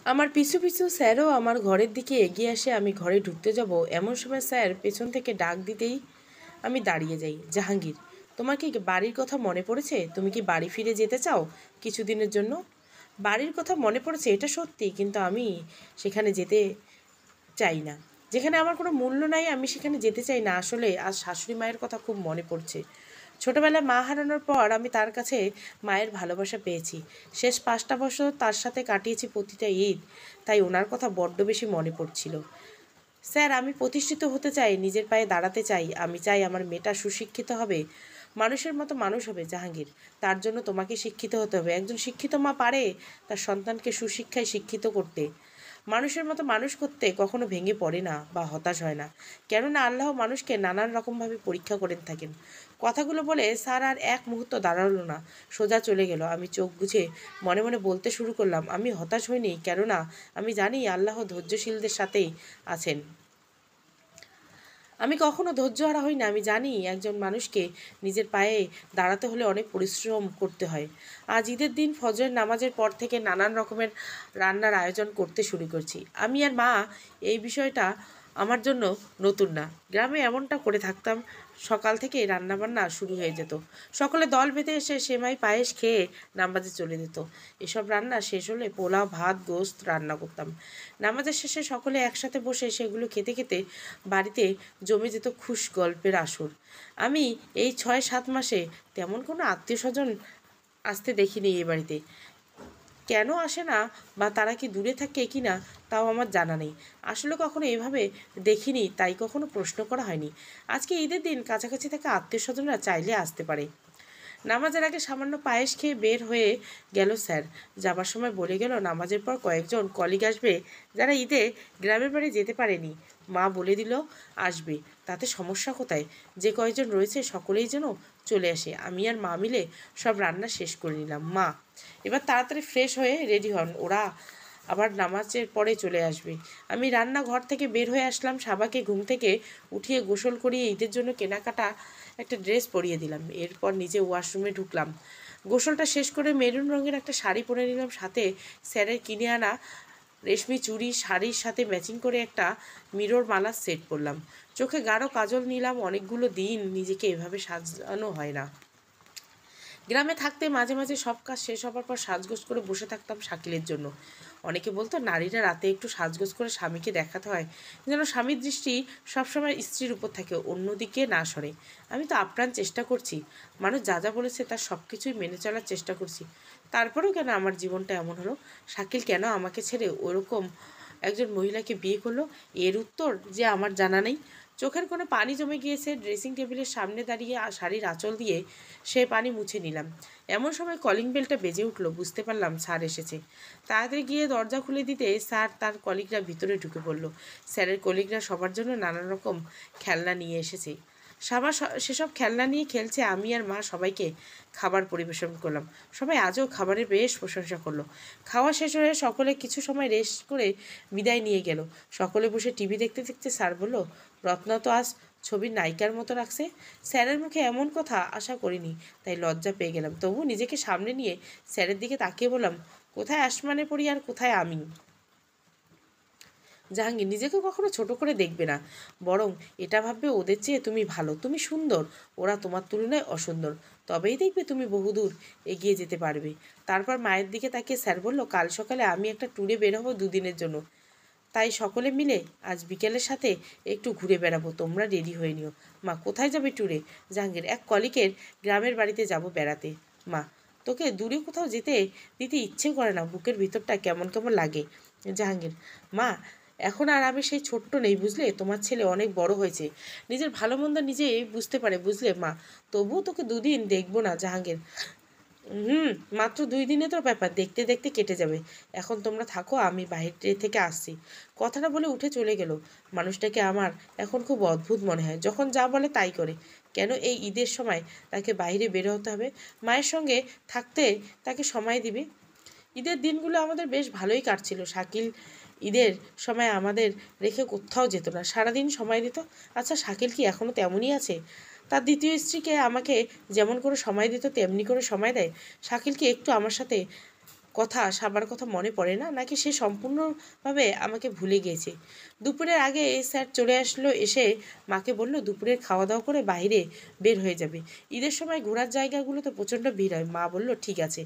আমার পিছু পিছু স্যারও আমার ঘরের দিকে এগিয়ে আসে। আমি ঘরে ঢুকতে যাব এমন সময় স্যার পেছন থেকে ডাক দিতেই আমি দাঁড়িয়ে যাই। জাহাঙ্গীর, তোমার কি বাড়ির কথা মনে পড়েছে? তুমি কি বাড়ি ফিরে যেতে চাও কিছুদিনের জন্য? বাড়ির কথা মনে পড়েছে, এটা সত্যি, কিন্তু আমি সেখানে যেতে চাই না। যেখানে আমার কোনো মূল্য নাই আমি সেখানে যেতে চাই না। আসলে আজ শাশুড়ি মায়ের কথা খুব মনে পড়ছে। ছোটবেলায় মা হারানোর পর আমি তার কাছে মায়ের ভালোবাসা পেয়েছি। শেষ 5টা বছর তার সাথে কাটিয়েছি প্রতিটা ঈদ। তাই ওনার কথা বড্ড বেশি মনে পড়ছিল। স্যার, আমি প্রতিষ্ঠিত হতে চাই, নিজের পায়ে দাঁড়াতে চাই। আমি চাই আমার মেয়েটা সুশিক্ষিত হবে, মানুষের মতো মানুষ হবে। জাহাঙ্গীর, তার জন্য তোমাকে শিক্ষিত হতে হবে। একজন শিক্ষিত মা পারে তার সন্তানকে সুশিক্ষায় শিক্ষিত করতে, মানুষের মতো মানুষ করতে। কখনো ভেঙে পড়ে না বা হতাশ হয় না, কেননা আল্লাহ মানুষকে নানান রকমভাবে পরীক্ষা করে থাকেন। কথাগুলো বলে স্যার আর এক মুহূর্ত দাঁড়ালো না, সোজা চলে গেল। আমি চোখ বুঝে মনে মনে বলতে শুরু করলাম, আমি হতাশ হইনি, কেননা আমি জানি আল্লাহ ধৈর্যশীলদের সাথেই আছেন। আমি কখনো ধৈর্যহারা হই না। আমি জানি একজন মানুষকে নিজের পায়ে দাঁড়াতে হলে অনেক পরিশ্রম করতে হয়। আজ ঈদের দিন ফজরের নামাজের পর থেকে নানান রকমের রান্নার আয়োজন করতে শুরু করছি। আমি আর মা এই বিষয়টা আমার জন্য নতুন না। গ্রামে এমনটা করে থাকতাম, সকাল থেকে রান্নাবান্না শুরু হয়ে যেত। সকলে দল বেঁধে এসে সেমাই পায়েস খেয়ে নামাজে চলে যেত। এসব রান্না শেষ হলে পোলাও, ভাত, গোস্ত রান্না করতাম। নামাজের শেষে সকলে একসাথে বসে সেগুলো খেতে খেতে বাড়িতে জমে যেত খুশ গল্পের আসর। আমি এই 6-7 মাসে তেমন কোনো আত্মীয় স্বজন আসতে দেখিনি এ বাড়িতে। কেন আসে না বা তারা কি দূরে থাকে কি না তাও আমার জানা নেই। আসলে কখনো এভাবে দেখিনি, তাই কখনো প্রশ্ন করা হয়নি। আজকে ঈদের দিন কাছাকাছি থাকা আত্মীয় স্বজনরা চাইলে আসতে পারে। নামাজের আগে সামান্য পায়েস খেয়ে বের হয়ে গেল স্যার। যাবার সময় বলে গেল, নামাজের পর কয়েকজন কলিগ আসবে যারা ঈদে গ্রামের বাড়ি যেতে পারেনি। মা বলে দিল আসবে, তাতে সমস্যা কোথায়? যে কয়েকজন রয়েছে সকলেই যেন চলে আসে। আমি আর মা মিলে সব রান্না শেষ করে নিলাম। মা, এবার তাড়াতাড়ি ফ্রেশ হয়ে রেডি হন, ওরা আবার নামাজের পরে চলে আসবে। আমি রান্নাঘর থেকে বের হয়ে আসলাম। সাবাকে ঘুম থেকে উঠিয়ে গোসল করিয়ে ঈদের জন্য কেনাকাটা একটা ড্রেস পরিয়ে দিলাম। এরপর নিজে ওয়াশরুমে ঢুকলাম। গোসলটা শেষ করে মেরুন রঙের একটা শাড়ি পরে নিলাম, সাথে স্যারের কিনে আনা রেশমি চুড়ি শাড়ির সাথে ম্যাচিং করে একটা মিরর মালার সেট পরলাম। চোখে গাঢ় কাজল নিলাম। অনেকগুলো দিন নিজেকে এভাবে সাজানো হয় না। গ্রামে থাকতে মাঝে মাঝে সব কাজ শেষ হবার পর সাজগোজ করে বসে থাকতাম শাকিলের জন্য। অনেকে বলতো নারীরা রাতে একটু সাজগোজ করে স্বামীকে দেখাতে হয়, যেন স্বামীর দৃষ্টি সবসময় স্ত্রীর উপর থাকে, অন্যদিকে না সরে। আমি তো আপ্রাণ চেষ্টা করছি, মানুষ যা যা বলেছে তার সব কিছুই মেনে চলার চেষ্টা করছি। তারপরেও কেন আমার জীবনটা এমন হলো? শাকিল কেন আমাকে ছেড়ে ওরকম একজন মহিলাকে বিয়ে করলো? এর উত্তর যে আমার জানা নেই। চোখের কোনো পানি জমে গিয়েছে। ড্রেসিং টেবিলের সামনে দাঁড়িয়ে শাড়ির আঁচল দিয়ে সে পানি মুছে নিলাম। এমন সময় কলিং বেলটা বেজে উঠলো। বুঝতে পারলাম স্যার এসেছে। তাড়াতাড়ি গিয়ে দরজা খুলে দিতে স্যার তার কলিগরা ভিতরে ঢুকে পড়ল। স্যারের কলিগরা সবার জন্য নানান রকম খেলনা নিয়ে এসেছে। সবার সেসব খেলনা নিয়ে খেলছে। আমি আর মা সবাইকে খাবার পরিবেশন করলাম। সবাই আজও খাবারের বেশ প্রশংসা করলো। খাওয়া শেষ হয়ে সকলে কিছু সময় রেস্ট করে বিদায় নিয়ে গেল। সকলে বসে টিভি দেখতে দেখতে স্যার বলল, রত্না তো আজ ছবির নায়িকার মতো রাখছে। স্যারের মুখে এমন কথা আশা করিনি, তাই লজ্জা পেয়ে গেলাম। তবু নিজেকে সামনে নিয়ে স্যারের দিকে তাকিয়ে বললাম, কোথায় আসমানে পড়ি আর কোথায় আমি? জাহাঙ্গীর, নিজেকে কখনো ছোট করে দেখবে না, বরং এটা ভাববে ওদের চেয়ে তুমি ভালো, তুমি সুন্দর, ওরা তোমার তুলনায় অসুন্দর। তবেই দেখবে তুমি বহুদূর এগিয়ে যেতে পারবে। তারপর মায়ের দিকে তাকিয়ে স্যার বলল, কাল সকালে আমি একটা ট্যুরে বের হবো 2 দিনের জন্য। তাই সকলে মিলে আজ বিকেলের সাথে একটু ঘুরে বেড়াবো। তোমরা রেডি হয়ে নিও। মা, কোথায় যাবে ট্যুরে? জাহাঙ্গীর, এক কলিকের গ্রামের বাড়িতে যাব বেড়াতে। মা, তোকে দূরে কোথাও যেতে দিতে ইচ্ছে করে না, বুকের ভিতরটা কেমন কেমন লাগে। জাহাঙ্গীর, মা, এখন আর আমি সেই ছোট্ট নেই, বুঝলে? তোমার ছেলে অনেক বড় হয়েছে, নিজের ভালো মন্দ নিজেই বুঝতে পারে, বুঝলে মা? তবুও তোকে 2 দিন দেখবো না। জাহাঙ্গীর, মাত্র 2 দিনে তো ব্যাপার, দেখতে দেখতে কেটে যাবে। এখন তোমরা থাকো, আমি বাইরে থেকে আসছি। কথাটা বলে উঠে চলে গেল। মানুষটাকে আমার এখন খুব অদ্ভুত মনে হয়, যখন যা বলে তাই করে। কেন এই ঈদের সময় তাকে বাইরে বের হতে হবে? মায়ের সঙ্গে থাকতে তাকে সময় দিবে। ঈদের দিনগুলো আমাদের বেশ ভালোই কাটছিল। শাকিল ঈদের সময় আমাদের রেখে কোথাও যেত না, সারাদিন সময় দিত। আচ্ছা, শাকিল কি এখনও তেমনই আছে? তার দ্বিতীয় স্ত্রীকে আমাকে যেমন করে সময় দিত তেমনি করে সময় দেয়? শাকিল কি একটু আমার সাথে কথা সাবার কথা মনে পড়ে না, নাকি সে সম্পূর্ণভাবে আমাকে ভুলে গিয়েছে? দুপুরের আগে স্যার চলে আসলো, এসে মাকে বলল দুপুরের খাওয়া দাওয়া করে বাইরে বের হয়ে যাবে, ঈদের সময় ঘোরার জায়গাগুলো তো প্রচণ্ড ভিড় হয়। মা বলল ঠিক আছে।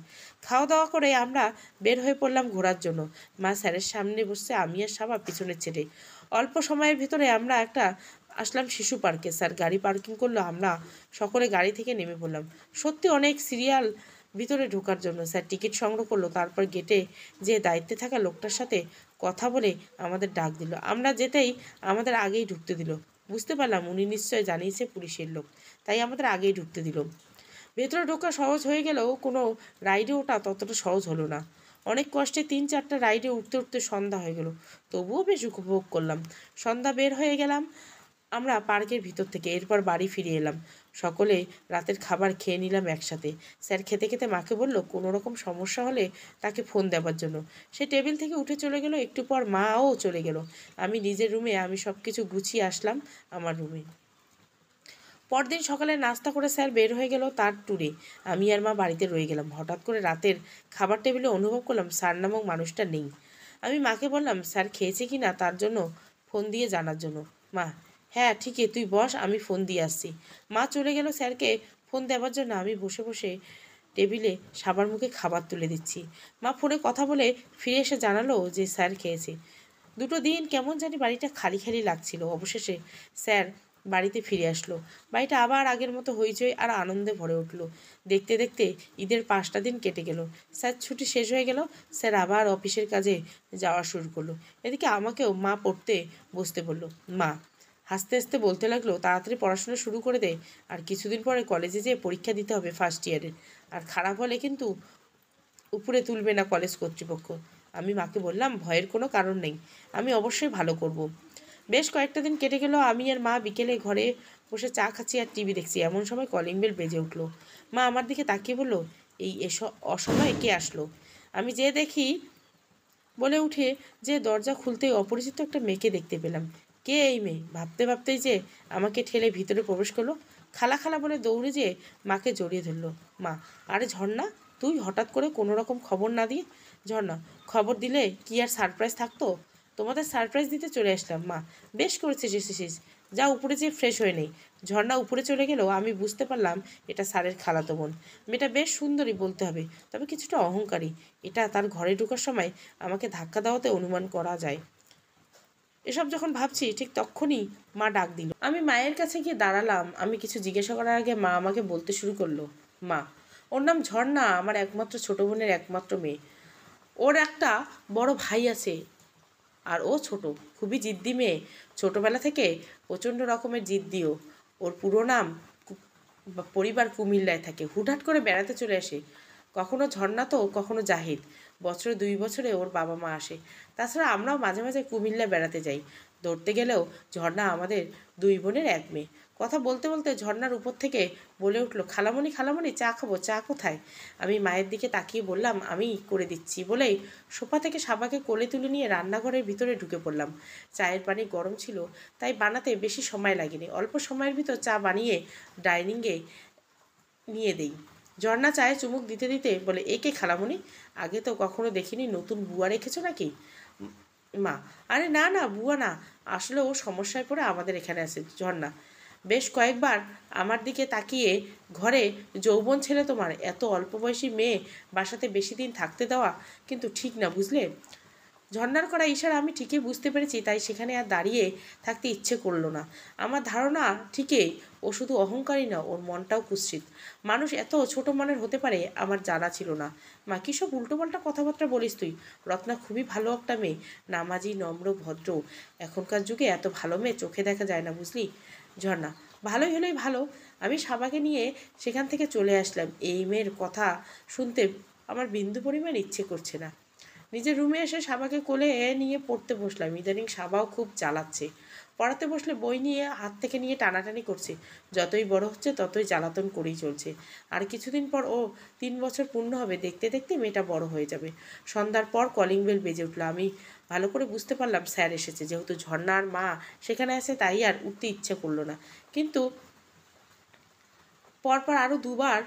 খাওয়া দাওয়া করে আমরা বের হয়ে পড়লাম ঘোরার জন্য। মা স্যারের সামনে বসছে, আমি আর সাবা পিছনের ছেড়ে। অল্প সময়ের ভিতরে আমরা আসলাম শিশু পার্কে। স্যার গাড়ি পার্কিং করলো, আমরা সকলে গাড়ি থেকে নেমে পড়লাম। সত্যি অনেক সিরিয়াল ভিতরে ঢোকার জন্য। স্যার টিকিট সংগ্রহ করলো, তারপর গেটে যে দায়িত্বে থাকা লোকটার সাথে কথা বলে আমাদের ডাক দিল। আমরা যেতেই আমাদের আগেই ঢুকতে দিল। বুঝতে পারলাম উনি নিশ্চয় জানিয়েছে পুলিশের লোক, তাই আমাদের আগেই ঢুকতে দিল। ভেতরে ঢোকা সহজ হয়ে গেলেও কোনো রাইডে ওঠা ততটা সহজ হলো না। অনেক কষ্টে 3-4টা রাইডে উঠতে উঠতে সন্ধ্যা হয়ে গেল, তবুও বেশ উপভোগ করলাম। সন্ধ্যা বের হয়ে গেলাম আমরা পার্কের ভিতর থেকে, এরপর বাড়ি ফিরে এলাম। সকলে রাতের খাবার খেয়ে নিলাম একসাথে। স্যার খেতে খেতে মাকে বলল কোনো রকম সমস্যা হলে তাকে ফোন দেওয়ার জন্য। সে টেবিল থেকে উঠে চলে গেল। একটু পর মাও চলে গেল। আমি নিজের রুমে, আমি সব কিছু গুছিয়ে আসলাম আমার রুমে। পরদিন সকালে নাস্তা করে স্যার বের হয়ে গেল তার ট্যুরে। আমি আর মা বাড়িতে রয়ে গেলাম। হঠাৎ করে রাতের খাবার টেবিলে অনুভব করলাম স্যার নামক মানুষটা নেই। আমি মাকে বললাম স্যার খেয়েছে কি না তার জন্য ফোন দিয়ে জানার জন্য। মা: হ্যাঁ ঠিকই, তুই বস, আমি ফোন দিয়ে আসছি। মা চলে গেল স্যারকে ফোন দেওয়ার জন্য। আমি বসে বসে টেবিলে সাবার মুখে খাবার তুলে দিচ্ছি। মা ফোনে কথা বলে ফিরে এসে জানালো যে স্যার খেয়েছে। দুটো দিন কেমন জানি বাড়িটা খালি খালি লাগছিল। অবশেষে স্যার বাড়িতে ফিরে আসলো। বাড়িটা আবার আগের মতো হইচই আর আনন্দে ভরে উঠলো। দেখতে দেখতে ঈদের 5টা দিন কেটে গেল। স্যার ছুটি শেষ হয়ে গেল। স্যার আবার অফিসের কাজে যাওয়া শুরু করলো। এদিকে আমাকেও মা পড়তে বসতে বলল। মা হাসতে হাসতে বলতে লাগলো তাড়াতাড়ি পড়াশোনা শুরু করে দে, আর কিছুদিন পরে কলেজে যেয়ে পরীক্ষা দিতে হবে ফার্স্ট ইয়ারের, আর খারাপ হলে কিন্তু উপরে তুলবে না কলেজ কর্তৃপক্ষ। আমি মাকে বললাম ভয়ের কোনো কারণ নেই, আমি অবশ্যই ভালো করব। বেশ কয়েকটা দিন কেটে গেল। আমি আর মা বিকেলে ঘরে বসে চা খাচ্ছি আর টিভি দেখছি। এমন সময় কলিং বেল বেজে উঠলো। মা আমার দিকে তাকিয়ে বলল, এই অসময়ে কে আসলো? আমি যে দেখি বলে উঠে যে দরজা খুলতেই অপরিচিত একটা মেয়েকে দেখতে পেলাম। কে এই মেয়ে ভাবতে ভাবতেই যে আমাকে ঠেলে ভিতরে প্রবেশ করলো। খালা খালা বলে দৌড়ে যেয়ে মাকে জড়িয়ে ধরলো। মা: আরে ঝর্ণা, তুই হঠাৎ করে কোনো রকম খবর না দিয়ে? ঝর্ণা: খবর দিলে কি আর সারপ্রাইজ থাকতো? তোমাদের সারপ্রাইজ দিতে চলে আসলাম। মা: বেশ করেছিস এসেছিস, যা উপরে যেয়ে ফ্রেশ হয়ে নেই। ঝর্ণা উপরে চলে গেলেও আমি বুঝতে পারলাম এটা স্যারের খালাতো বোন। মেয়েটা বেশ সুন্দরী বলতে হবে, তবে কিছুটা অহংকারী। এটা তার ঘরে ঢোকার সময় আমাকে ধাক্কা দেওয়াতে অনুমান করা যায়। এসব যখন ভাবছি ঠিক তখনই মা ডাক দিল। আমি মায়ের কাছে গিয়ে দাঁড়ালাম। আমি কিছু জিজ্ঞাসা করার আগে মা আমাকে বলতে শুরু করলো। মা: ওর নাম ঝর্ণা, আমার একমাত্র ছোট বোনের একমাত্র মেয়ে। ওর একটা বড় ভাই আছে, আর ও ছোট, খুবই জিদ্দি মেয়ে। ছোটবেলা থেকে প্রচণ্ড রকমের জিদ্দিও। ওর পুরো নাম পরিবার কুমিল্লায় থাকে, হুটহাট করে বেড়াতে চলে আসে। কখনো ঝর্ণা তো কখনো জাহিদ। বছরে 2 বছরে ওর বাবা মা আসে। তাছাড়া আমরাও মাঝে মাঝে কুমিল্লা বেড়াতে যাই। ধরতে গেলেও ঝর্ণা আমাদের 2 বোনের এক মেয়ে। কথা বলতে বলতে ঝর্ণার উপর থেকে বলে উঠলো, খালামণি খালামণি চা খাবো, চা কোথায়? আমি মায়ের দিকে তাকিয়ে বললাম আমি করে দিচ্ছি বলেই সোফা থেকে সাবাকে কোলে তুলে নিয়ে রান্নাঘরের ভিতরে ঢুকে পড়লাম। চায়ের পানি গরম ছিল, তাই বানাতে বেশি সময় লাগেনি। অল্প সময়ের ভিতর চা বানিয়ে ডাইনিংয়ে নিয়ে দেই। ঝর্ণা চায়ে চুমুক দিতে দিতে বলে, একে খালামণি, আগে তো কখনো দেখিনি, নতুন বুয়া রেখেছো নাকি? মা: আরে না না, বুয়া না, আসলে ও সমস্যায় পড়ে আমাদের এখানে আসে। ঝর্ণা বেশ কয়েকবার আমার দিকে তাকিয়ে, ঘরে যৌবন ছেলে তোমার, এত অল্প বয়সী মেয়ে বাসাতে বেশি দিন থাকতে দেওয়া কিন্তু ঠিক না, বুঝলে? ঝর্ণার করা ইশারা আমি ঠিকই বুঝতে পেরেছি, তাই সেখানে আর দাঁড়িয়ে থাকতে ইচ্ছে করলো না। আমার ধারণা ঠিকই, ও শুধু অহংকারী না, ওর মনটাও কুৎসিত। মানুষ এত ছোট মনের হতে পারে আমার জানা ছিল না। মা: কী সব উল্টোপাল্টা কথাবার্তা বলিস তুই? রত্না খুবই ভালো একটা মেয়ে, নামাজি, নম্র, ভদ্র। এখনকার যুগে এত ভালো মেয়ে চোখে দেখা যায় না, বুঝলি? ঝর্ণা: ভালোই হলেই ভালো। আমি সাবাকে নিয়ে সেখান থেকে চলে আসলাম। এই মেয়ের কথা শুনতে আমার বিন্দু পরিমাণ ইচ্ছে করছে না। নিজের রুমে এসে সাবাকে কোলে নিয়ে পড়তে বসলাম। ইদানিং সাবাও খুব জ্বালাচ্ছে। পড়াতে বসলে বই নিয়ে হাত থেকে নিয়ে টানাটানি করছে। যতই বড় হচ্ছে ততই জ্বালাতন করেই চলছে। আর কিছুদিন পর ও 3 বছর পূর্ণ হবে, দেখতে দেখতে মেয়েটা বড় হয়ে যাবে। সন্ধ্যার পর কলিং বেল বেজে উঠলো। আমি ভালো করে বুঝতে পারলাম স্যার এসেছে। যেহেতু ঝর্ণা আর মা সেখানে আছে, তাই আর উঠতে ইচ্ছে করলো না। কিন্তু পরপর আরও 2বার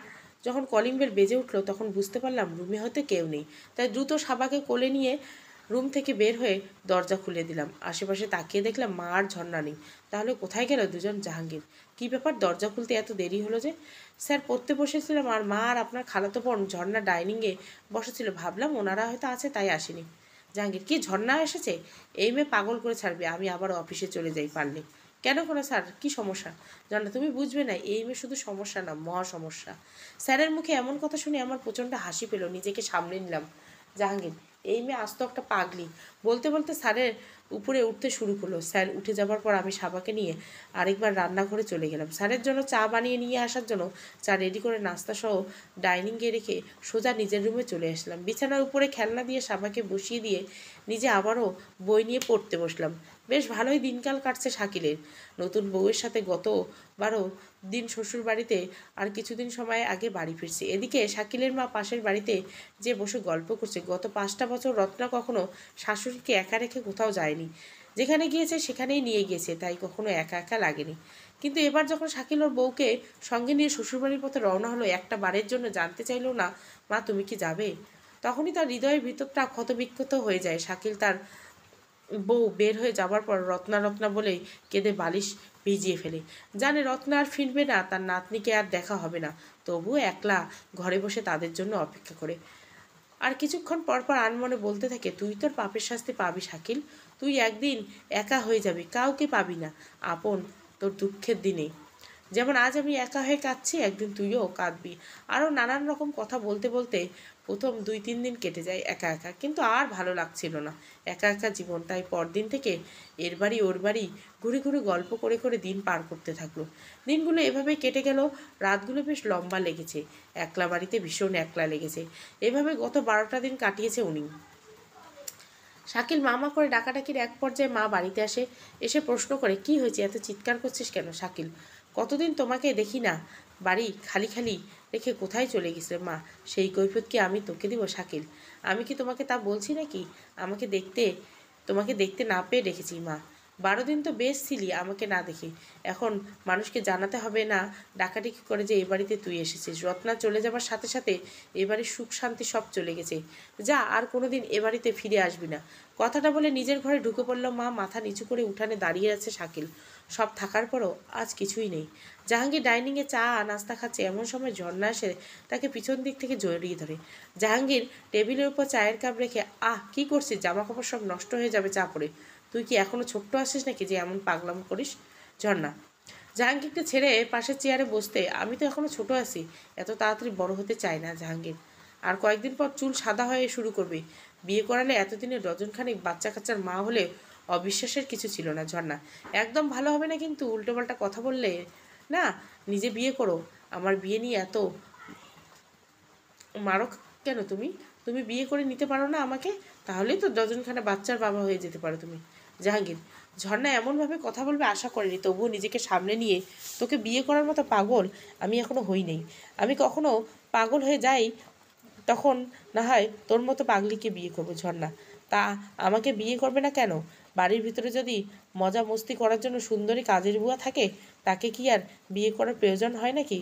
যখন কলিং বেল বেজে উঠলো তখন বুঝতে পারলাম রুমে হয়তো কেউ নেই, তাই দ্রুত সাবাকে কোলে নিয়ে রুম থেকে বের হয়ে দরজা খুলে দিলাম। আশেপাশে তাকিয়ে দেখলাম মা আর ঝর্ণা নেই। তাহলে কোথায় গেল দুজন? জাহাঙ্গীর, কী ব্যাপার, দরজা খুলতে এত দেরি হলো যে? স্যার, পড়তে বসেছিলাম আর মা আর আপনার খালাতো বোন ঝর্ণা ডাইনিংয়ে বসেছিল, ভাবলাম ওনারা হয়তো আছে তাই আসেনি। জাহাঙ্গীর, কি ঝর্ণা এসেছে? এই মেয়ে পাগল করে ছাড়বে, আমি আবার অফিসে চলে যাই পারলে। কেন কোনো স্যার, কি সমস্যা? ঝর্ণা, তুমি বুঝবে না, এই মেয়ে শুধু সমস্যা না, মহা সমস্যা। স্যারের মুখে এমন কথা শুনে আমার প্রচণ্ড হাসি পেল, নিজেকে সামলে নিলাম। জাহাঙ্গীর, এই মেয়ে আস্ত একটা পাগলি। বলতে বলতে স্যারের উপরে উঠতে শুরু করলো। স্যার উঠে যাবার পর আমি সাবাকে নিয়ে আরেকবার রান্নাঘরে চলে গেলাম। স্যারের জন্য চা বানিয়ে নিয়ে আসার জন্য চা রেডি করে নাস্তা সহ ডাইনিংয়ে রেখে সোজা নিজের রুমে চলে আসলাম। বিছানার উপরে খেলনা দিয়ে সাবাকে বসিয়ে দিয়ে নিজে আবারও বই নিয়ে পড়তে বসলাম। বেশ ভালোই দিনকাল কাটছে শাকিলের। নতুন বউয়ের সাথে গতবারও দিন শ্বশুর বাড়িতে, আর কিছুদিন সময় আগে বাড়ি ফিরছে। এদিকে শাকিলের মা পাশের বাড়িতে যে বসে গল্প করছে। গত 5টা বছর রত্না কখনো শাশুড়িকে একা রেখে কোথাও যায়নি। যেখানে গিয়েছে সেখানেই নিয়ে গিয়েছে, তাই কখনো একা একা লাগেনি। কিন্তু এবার যখন শাকিল ওর বউকে সঙ্গে নিয়ে শ্বশুরবাড়ির পথে রওনা হলো, একটা বারের জন্য জানতে চাইল না, মা তুমি কি যাবে? তখনই তার হৃদয়ের ভিতরটা ক্ষতবিক্ষত হয়ে যায়। শাকিল তার বউ বের হয়ে যাবার পর রত্না রত্না বলেই কেঁদে বালিশ ভিজিয়ে ফেলে। জানে রত্না আর ফিরবে না, তার নাতনিকে আর দেখা হবে না, তবুও একলা ঘরে বসে তাদের জন্য অপেক্ষা করে। আর কিছুক্ষণ পরপর আনমনে বলতে থাকে, তুই তোর পাপের শাস্তি পাবি শাকিল। তুই একদিন একা হয়ে যাবি, কাউকে পাবি না আপন তোর দুঃখের দিনে। যেমন আজ আমি একা হয়ে কাঁদছি, একদিন তুইও কাঁদবি। আরও নানান রকম কথা বলতে বলতে প্রথম 2-3 দিন কেটে যায় একা একা, কিন্তু আর ভালো লাগছিল না একা একা জীবন। তাই পরদিন থেকে এর বাড়ি ওর বাড়ি ঘুরে ঘুরে গল্প করে করে দিন পার করতে থাকলো। দিনগুলো এভাবে কেটে গেল। রাতগুলো বেশ লম্বা লেগেছে, একলা বাড়িতে ভীষণ একলা লেগেছে। এভাবে গত 12টা দিন কাটিয়েছে উনি। শাকিল মামা করে ডাকাডাকির এক পর্যায়ে মা বাড়িতে আসে। এসে প্রশ্ন করে, কি হয়েছে, এত চিৎকার করছিস কেন? শাকিল, কতদিন তোমাকে দেখি না, বাড়ি খালি খালি রেখে কোথায় চলে গেছে মা? সেই কৈফিয়ত কি আমি তোকে দিব শাকিল? আমি কি তোমাকে তা বলছি নাকি? তোমাকে দেখতে না পেয়ে রেখেছি মা। 12 দিন তো বেশ ছিলি আমাকে না দেখে। এখন মানুষকে জানাতে হবে না ডাকাডাকি করে যে এ বাড়িতে তুই এসেছিস। রত্না চলে যাবার সাথে সাথে এ বাড়ির সুখ শান্তি সব চলে গেছে। যা, আর কোনোদিন এ বাড়িতে ফিরে আসবি না। কথাটা বলে নিজের ঘরে ঢুকে পড়ল মা। মাথা নিচু করে উঠানে দাঁড়িয়ে আছে শাকিল। সব থাকার পরও আজ কিছুই নেই। জাহাঙ্গীর ডাইনিংয়ে চা নাস্তা খাচ্ছে, এমন সময় ঝর্ণা এসে তাকে পিছন দিক থেকে জড়িয়ে ধরে। জাহাঙ্গীর টেবিলের উপর চায়ের কাপ রেখে, কি করছিস? জামা কাপড় সব নষ্ট হয়ে যাবে চা পড়ে। তুই কি এখনো ছোট্ট আছিস নাকি যে এমন পাগলাম করিস? ঝর্ণা জাহাঙ্গীরকে ছেড়ে পাশের চেয়ারে বসতে, আমি তো এখনো ছোট আছি, এত তাড়াতাড়ি বড় হতে চাই না জাহাঙ্গীর। আর কয়েকদিন পর চুল সাদা হয়ে শুরু করবে। বিয়ে করালে এতদিনে ডজনখানিক বাচ্চা কাচ্চার মা হলে অবিশ্বাসের কিছু ছিল না। ঝর্ণা, একদম ভালো হবে না কিন্তু, উল্টোপাল্টা কথা বললে না। নিজে বিয়ে করো, আমার বিয়ে নিয়ে এত মারো কেন তুমি? তুমি বিয়ে করে নিতে পারো না আমাকে? তাহলেই তো ডজনখানা বাচ্চার বাবা হয়ে যেতে পারো তুমি। জাহাঙ্গীর, ঝর্ণা এমনভাবে কথা বলবে আশা করেনি, তবুও নিজেকে সামনে নিয়ে, তোকে বিয়ে করার মতো পাগল আমি এখনো হই নাই। আমি কখনো পাগল হয়ে যাই তখন না হয় তোর মতো পাগলিকে বিয়ে করবো। ঝর্ণা, তা আমাকে বিয়ে করবে না কেন? বাড়ির ভিতরে যদি মজা মস্তি করার জন্য সুন্দরী কাজের বুয়া থাকে, তাকে কি আর বিয়ে করার প্রয়োজন হয় নাকি?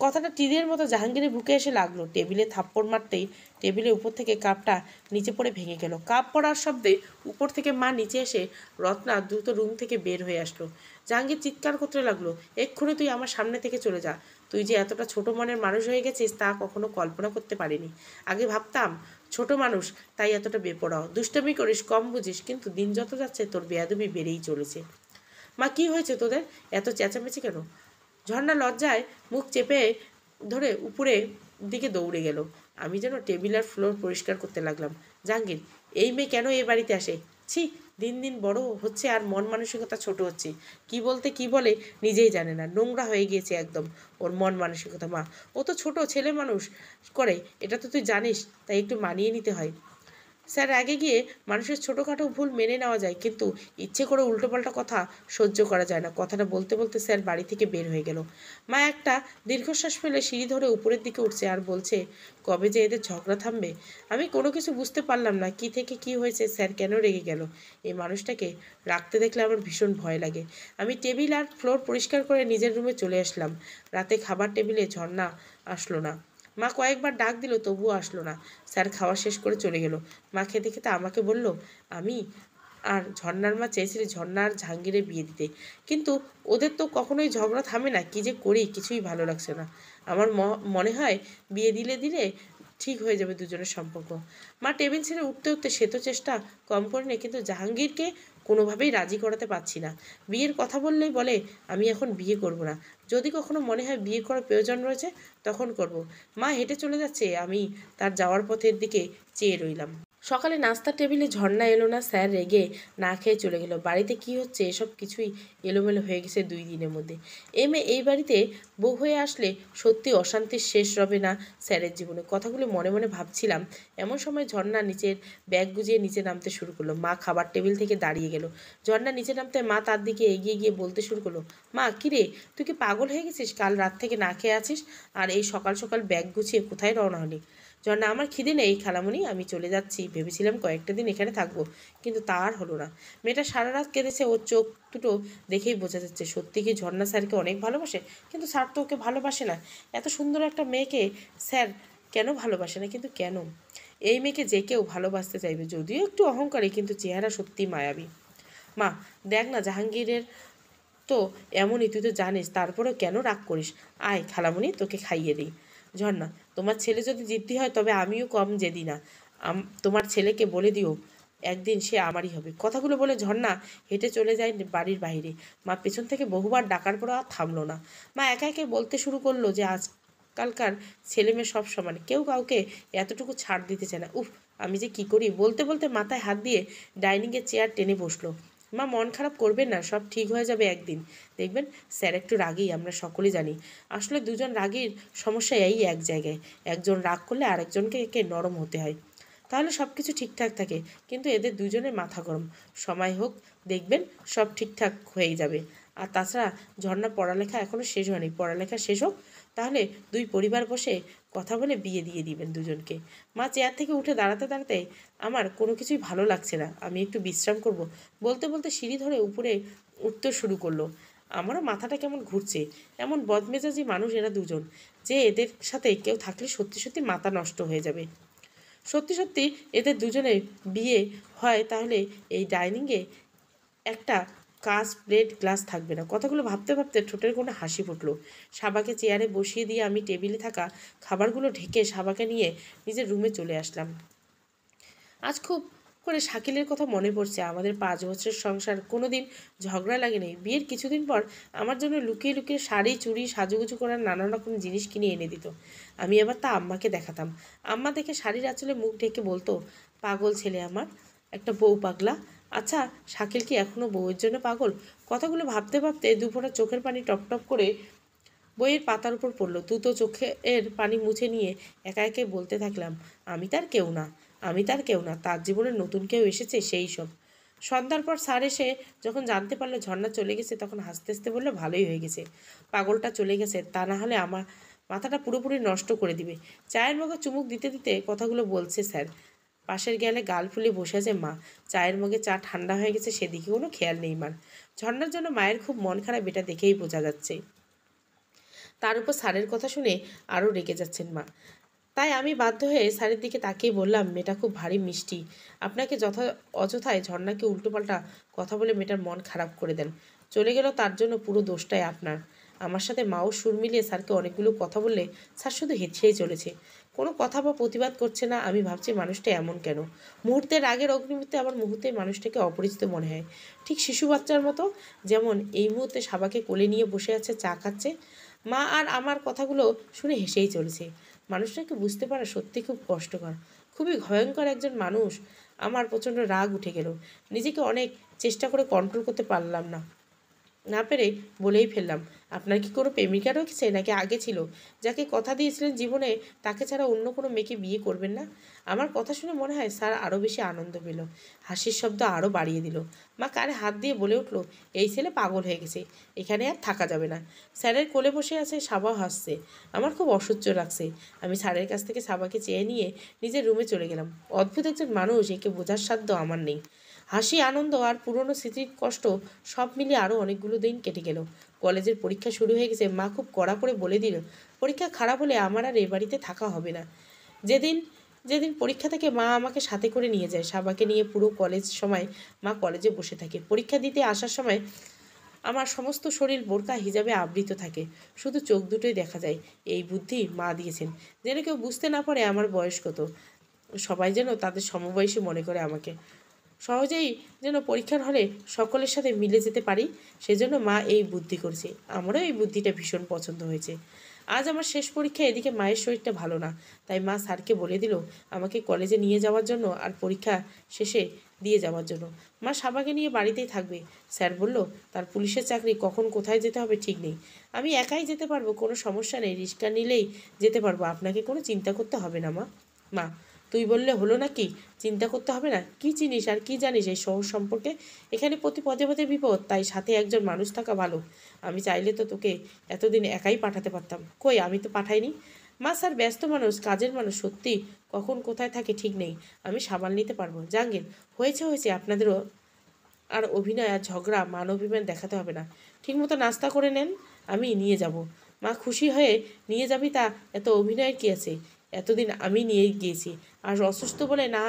কথাটা তীরের মতো জাহাঙ্গীরের বুকে এসে লাগলো। টেবিলে থাপ্পড় মারতেই টেবিলের উপর থেকে কাপটা নিচে পড়ে ভেঙে গেল। কাপ পড়ার শব্দে উপর থেকে মা নিচে এসে রত্না দ্রুত রুম থেকে বের হয়ে আসলো। জাহাঙ্গীর চিৎকার করতে লাগলো, এক্ষুনি তুই আমার সামনে থেকে চলে যা। তুই যে এতটা ছোট মনের মানুষ হয়ে গেছিস তা কখনো কল্পনা করতে পারিনি। আগে ভাবতাম ছোট মানুষ তাই এতটা বেপরোয়া, দুষ্টমি করিস, কম বুঝিস, কিন্তু দিন যত যাচ্ছে তোর বেয়াদবি বেড়েই চলেছে। মা, কি হয়েছে তোদের? এত চেঁচামেচি কেন? ঝর্ণা লজ্জায় মুখ চেপে ধরে উপরে দিকে দৌড়ে গেল। আমি যেন টেবিল আর ফ্লোর পরিষ্কার করতে লাগলাম। জাহাঙ্গীর, এই মেয়ে কেন এ বাড়িতে আসে? ছি, দিন দিন বড় হচ্ছে আর মন মানসিকতা ছোট হচ্ছে। কি বলতে কি বলে নিজেই জানে না, নোংরা হয়ে গিয়েছে একদম ওর মন মানসিকতা। মা, ও তো ছোট ছেলে মানুষ করে, এটা তো তুই জানিস, তাই একটু মানিয়ে নিতে হয়। স্যার, আগে গিয়ে মানুষের ছোটোখাটো ভুল মেনে নেওয়া যায়, কিন্তু ইচ্ছে করে উল্টোপাল্টা কথা সহ্য করা যায় না। কথাটা বলতে বলতে স্যার বাড়ি থেকে বের হয়ে গেল। মা একটা দীর্ঘশ্বাস ফেলে সিঁড়ি ধরে উপরের দিকে উঠছে আর বলছে, কবে যে এদের ঝগড়া থামবে? আমি কোনো কিছু বুঝতে পারলাম না, কি থেকে কি হয়েছে, স্যার কেন রেগে গেল? এই মানুষটাকে রাখতে দেখলে আমার ভীষণ ভয় লাগে। আমি টেবিল আর ফ্লোর পরিষ্কার করে নিজের রুমে চলে আসলাম। রাতে খাবার টেবিলে ঝর্ণা আসলো না। মা কয়েকবার ডাক দিল, তবুও আসলো না। স্যার খাওয়া শেষ করে চলে গেল। মা খেতে খেতে আমাকে বলল, আমি আর ঝর্ণার মা চেয়েছিল ঝর্ণা আর জাহাঙ্গীরের বিয়ে দিতে, কিন্তু ওদের তো কখনোই ঝগড়া থামে না। কী যে করি কিছুই ভালো লাগছে না। আমার মনে হয় বিয়ে দিলে দিলে ঠিক হয়ে যাবে দুজনের সম্পর্ক। মা টেবিল ছেড়ে উঠতে উঠতে সে তো চেষ্টা কম করেনি, কিন্তু জাহাঙ্গীরকে কোনোভাবেই রাজি করাতে পারছি না। বিয়ের কথা বললেই বলে আমি এখন বিয়ে করব না, যদি কখনো মনে হয় বিয়ে করার প্রয়োজন রয়েছে তখন করব। মা হেঁটে চলে যাচ্ছে, আমি তার যাওয়ার পথের দিকে চেয়ে রইলাম। সকালে নাস্তার টেবিলে ঝর্ণা এলো না। স্যার রেগে না খেয়ে চলে গেল। বাড়িতে কি হচ্ছে এসব কিছুই এলোমেলো হয়ে গেছে 2 দিনের মধ্যে। এই বাড়িতে বউ হয়ে আসলে সত্যি অশান্তির শেষ রবে না স্যারের জীবনে। কথাগুলো মনে মনে ভাবছিলাম, এমন সময় ঝর্ণা নিচের ব্যাগ গুজিয়ে নিচে নামতে শুরু করলো। মা খাবার টেবিল থেকে দাঁড়িয়ে গেল। ঝর্ণা নিচে নামতে মা তার দিকে এগিয়ে গিয়ে বলতে শুরু করলো, মা কিরে, তুই কি পাগল হয়ে গেছিস? কাল রাত থেকে না খেয়ে আছিস আর এই সকাল সকাল ব্যাগ গুছিয়ে কোথায় রওনা হলি? ঝর্ণা, আমার খিদে নেই খালামণি, আমি চলে যাচ্ছি। ভেবেছিলাম কয়েকটা দিন এখানে থাকবো, কিন্তু তা আর হলো না। মেয়েটা সারা রাত কেঁদেছে, ওর চোখ দুটো দেখেই বোঝা যাচ্ছে সত্যি কি ঝর্ণা স্যারকে অনেক ভালোবাসে। কিন্তু স্যার তো ওকে ভালোবাসে না। এত সুন্দর একটা মেয়েকে স্যার কেন ভালোবাসে না? কিন্তু কেন? এই মেয়েকে যে কেউ ভালোবাসতে চাইবে, যদিও একটু অহংকারী, কিন্তু চেহারা সত্যি মায়াবী। মা দেখ না, জাহাঙ্গীরের তো এমনই, তুই তো জানিস, তারপরেও কেন রাগ করিস? আয় খালামণি, তোকে খাইয়ে দিই। ঝর্ণা, তোমার ছেলে যদি জিদ্দি হয় তবে আমিও কম জেদি না। তোমার ছেলেকে বলে দিও একদিন সে আমারই হবে। কথাগুলো বলে ঝর্ণা হেঁটে চলে যায় বাড়ির বাইরে। মা পেছন থেকে বহুবার ডাকার পর আর থামলো না। মা একা একে বলতে শুরু করলো যে আজকালকার ছেলেমেয়ে সব সমান, কেউ কাউকে এতটুকু ছাড় দিতে চায় না। উফ, আমি যে কি করি! বলতে বলতে মাথায় হাত দিয়ে ডাইনিংয়ের চেয়ার টেনে বসলো। মা মন খারাপ করবেন না, সব ঠিক হয়ে যাবে একদিন, দেখবেন। স্যার একটু রাগী, আমরা সকলেই জানি। আসলে দুজন রাগীর সমস্যা এই এক জায়গায়, একজন রাগ করলে আরেকজনকে একে নরম হতে হয়, তাহলে সব কিছু ঠিকঠাক থাকে। কিন্তু এদের দুজনের মাথা গরম। সময় হোক, দেখবেন সব ঠিকঠাক হয়ে যাবে। আর তাছাড়া ঝর্ণা পড়ালেখা এখনও শেষ হয়নি, পড়ালেখা শেষ হোক, তাহলে দুই পরিবার বসে কথা বলে বিয়ে দিয়ে দিবেন দুজনকে। মা চেয়ার থেকে উঠে দাঁড়াতে দাঁড়াতে, আমার কোনো কিছুই ভালো লাগছে না, আমি একটু বিশ্রাম করব, বলতে বলতে সিঁড়ি ধরে উপরে উঠতে শুরু করলো। আমারও মাথাটা কেমন ঘুরছে। এমন বদমেজাজি মানুষ এরা দুজন, যে এদের সাথে কেউ থাকলে সত্যি সত্যি মাথা নষ্ট হয়ে যাবে। সত্যি সত্যি এদের দুজনের বিয়ে হয়, তাহলে এই ডাইনিংয়ে একটা কাঁচ প্লেট গ্লাস থাকবে না। কথাগুলো ভাবতে ভাবতে ঠোঁটের কোণে হাসি ফুটলো। সাবাকে চেয়ারে বসিয়ে দিয়ে আমি টেবিলে থাকা খাবারগুলো ঢেকে সাবাকে নিয়ে নিজের রুমে চলে আসলাম। আজ খুব করে শাকিলের কথা মনে পড়ছে। আমাদের 5 বছরের সংসার, কোনো দিন ঝগড়া লাগেনি। বিয়ের কিছুদিন পর আমার জন্য লুকিয়ে লুকিয়ে শাড়ি, চুড়ি, সাজুগুজু করার নানা রকম জিনিস কিনে এনে দিত। আমি আবার তা আম্মাকে দেখাতাম। আম্মা দেখে শাড়ির আঁচলে মুখ ঢেকে বলতো, পাগল ছেলে আমার, একটা বউ পাগলা। আচ্ছা, শাকিল কি এখনও বউয়ের জন্য পাগল? কথাগুলো ভাবতে ভাবতে দুফোঁটা চোখের পানি টপ টপ করে বইয়ের পাতার উপর পড়লো। দ্রুত চোখের পানি মুছে নিয়ে একা একে বলতে থাকলাম, আমি তার কেউ না, আমি তার কেউ না, তার জীবনে নতুন কেউ এসেছে, সেই সব। সন্ধ্যার পর স্যার এসে যখন জানতে পারলো ঝর্ণা চলে গেছে, তখন হাসতে হাসতে বললো, ভালোই হয়ে গেছে, পাগলটা চলে গেছে, তা না হলে আমার মাথাটা পুরোপুরি নষ্ট করে দিবে। চায়ের মগে চুমুক দিতে দিতে কথাগুলো বলছে স্যার। পাশের গেলে গাল ফুলে বসে আছে মা। চায়ের মগে চা ঠান্ডা হয়ে গেছে, সেদিকে কোনো খেয়াল নেই মার। ঝর্ণার জন্য মায়ের খুব মন খারাপ, এটা দেখেই বোঝা যাচ্ছে। তার উপর স্যারের কথা শুনে আরও রেগে যাচ্ছেন মা। তাই আমি বাধ্য হয়ে স্যারের দিকে তাকিয়ে বললাম, মেয়েটা খুব ভারী মিষ্টি, আপনাকে অযথায় ঝর্ণাকে উল্টোপাল্টা কথা বলে মেয়েটার মন খারাপ করে দেন। চলে গেল, তার জন্য পুরো দোষটাই আপনার। আমার সাথে মাও সুর মিলিয়ে স্যারকে অনেকগুলো কথা বললে স্যার শুধু হেঁচেই চলেছে, কোনো কথা বা প্রতিবাদ করছে না। আমি ভাবছি মানুষটা এমন কেন? মুহূর্তের আগের অগ্নিমূর্তে আবার মুহূর্তে মানুষটাকে অপরিচিত মনে হয়, ঠিক শিশু বাচ্চার মতো। যেমন এই মুহূর্তে সাবাকে কোলে নিয়ে বসে আছে, চা খাচ্ছে। মা আর আমার কথাগুলো শুনে হেসেই চলেছে। মানুষটাকে বুঝতে পারা সত্যি খুব কষ্টকর, খুবই ভয়ঙ্কর একজন মানুষ। আমার প্রচণ্ড রাগ উঠে গেল। নিজেকে অনেক চেষ্টা করে কন্ট্রোল করতে পারলাম না, না পেরে বলেই ফেললাম, আপনার কি কোনো প্রেমিকা রয়েছে, নাকি আগে ছিল, যাকে কথা দিয়েছিলেন জীবনে তাকে ছাড়া অন্য কোনো মেয়েকে বিয়ে করবেন না? আমার কথা শুনে মনে হয় স্যার আরও বেশি আনন্দ পেল, হাসির শব্দ আরও বাড়িয়ে দিল। মা কানে হাত দিয়ে বলে উঠল, এই ছেলে পাগল হয়ে গেছে, এখানে আর থাকা যাবে না। স্যারের কোলে বসে আছে, সাবা হাসছে। আমার খুব অসহ্য লাগছে। আমি স্যারের কাছ থেকে সাবাকে চেয়ে নিয়ে নিজের রুমে চলে গেলাম। অদ্ভুত একজন মানুষ, একে বোঝার সাধ্য আমার নেই। হাসি, আনন্দ আর পুরনো স্মৃতির কষ্ট সব মিলিয়ে আরও অনেকগুলো দিন কেটে গেল। কলেজের পরীক্ষা শুরু হয়ে গেছে। মা খুব কড়া করে বলে দিল, পরীক্ষা খারাপ হলে আমার আর এ বাড়িতে থাকা হবে না। যেদিন যেদিন পরীক্ষা থেকে মা আমাকে সাথে করে নিয়ে যায়। সাবাকে নিয়ে পুরো কলেজ সময় মা কলেজে বসে থাকে। পরীক্ষা দিতে আসার সময় আমার সমস্ত শরীর বোরকা হিজাবে আবৃত থাকে, শুধু চোখ দুটোই দেখা যায়। এই বুদ্ধি মা দিয়েছেন, যেন কেউ বুঝতে না পারে আমার বয়স কত। সবাই যেন তাদের সমবয়সী মনে করে আমাকে। সহজেই যেন পরীক্ষার হলে সকলের সাথে মিলে যেতে পারি, সেজন্য মা এই বুদ্ধি করছে। আমারও এই বুদ্ধিটা ভীষণ পছন্দ হয়েছে। আজ আমার শেষ পরীক্ষা, এদিকে মায়ের শরীরটা ভালো না, তাই মা স্যারকে বলে দিল আমাকে কলেজে নিয়ে যাওয়ার জন্য আর পরীক্ষা শেষে দিয়ে যাওয়ার জন্য। মা সাবাকে নিয়ে বাড়িতেই থাকবে। স্যার বলল তার পুলিশের চাকরি, কখন কোথায় যেতে হবে ঠিক নেই। আমি একাই যেতে পারবো, কোনো সমস্যা নেই, রিক্সা নিলেই যেতে পারবো, আপনাকে কোনো চিন্তা করতে হবে না। মা মা তুই বললে হলো নাকি? চিন্তা করতে হবে না? কি চিনিস আর কি জানিস এই শহর সম্পর্কে? এখানে প্রতি পদে পদে বিপদ, তাই সাথে একজন মানুষ থাকা ভালো। আমি চাইলে তো তোকে এতদিন একাই পাঠাতে পারতাম, কই আমি তো পাঠাইনি। মা স্যার ব্যস্ত মানুষ, কাজের মানুষ, সত্যি কখন কোথায় থাকে ঠিক নেই, আমি সামাল নিতে পারবো। জাহাঙ্গীর, হয়েছে হয়েছে, আপনাদেরও আর অভিনয় আর ঝগড়া মান অভিমান দেখাতে হবে না। ঠিকমতো নাস্তা করে নেন, আমি নিয়ে যাব। মা খুশি হয়ে নিয়ে যাবি, তা এত অভিনয়ের কী আছে? এতদিন আমি নিয়ে গিয়েছি, আর অসুস্থ বলে না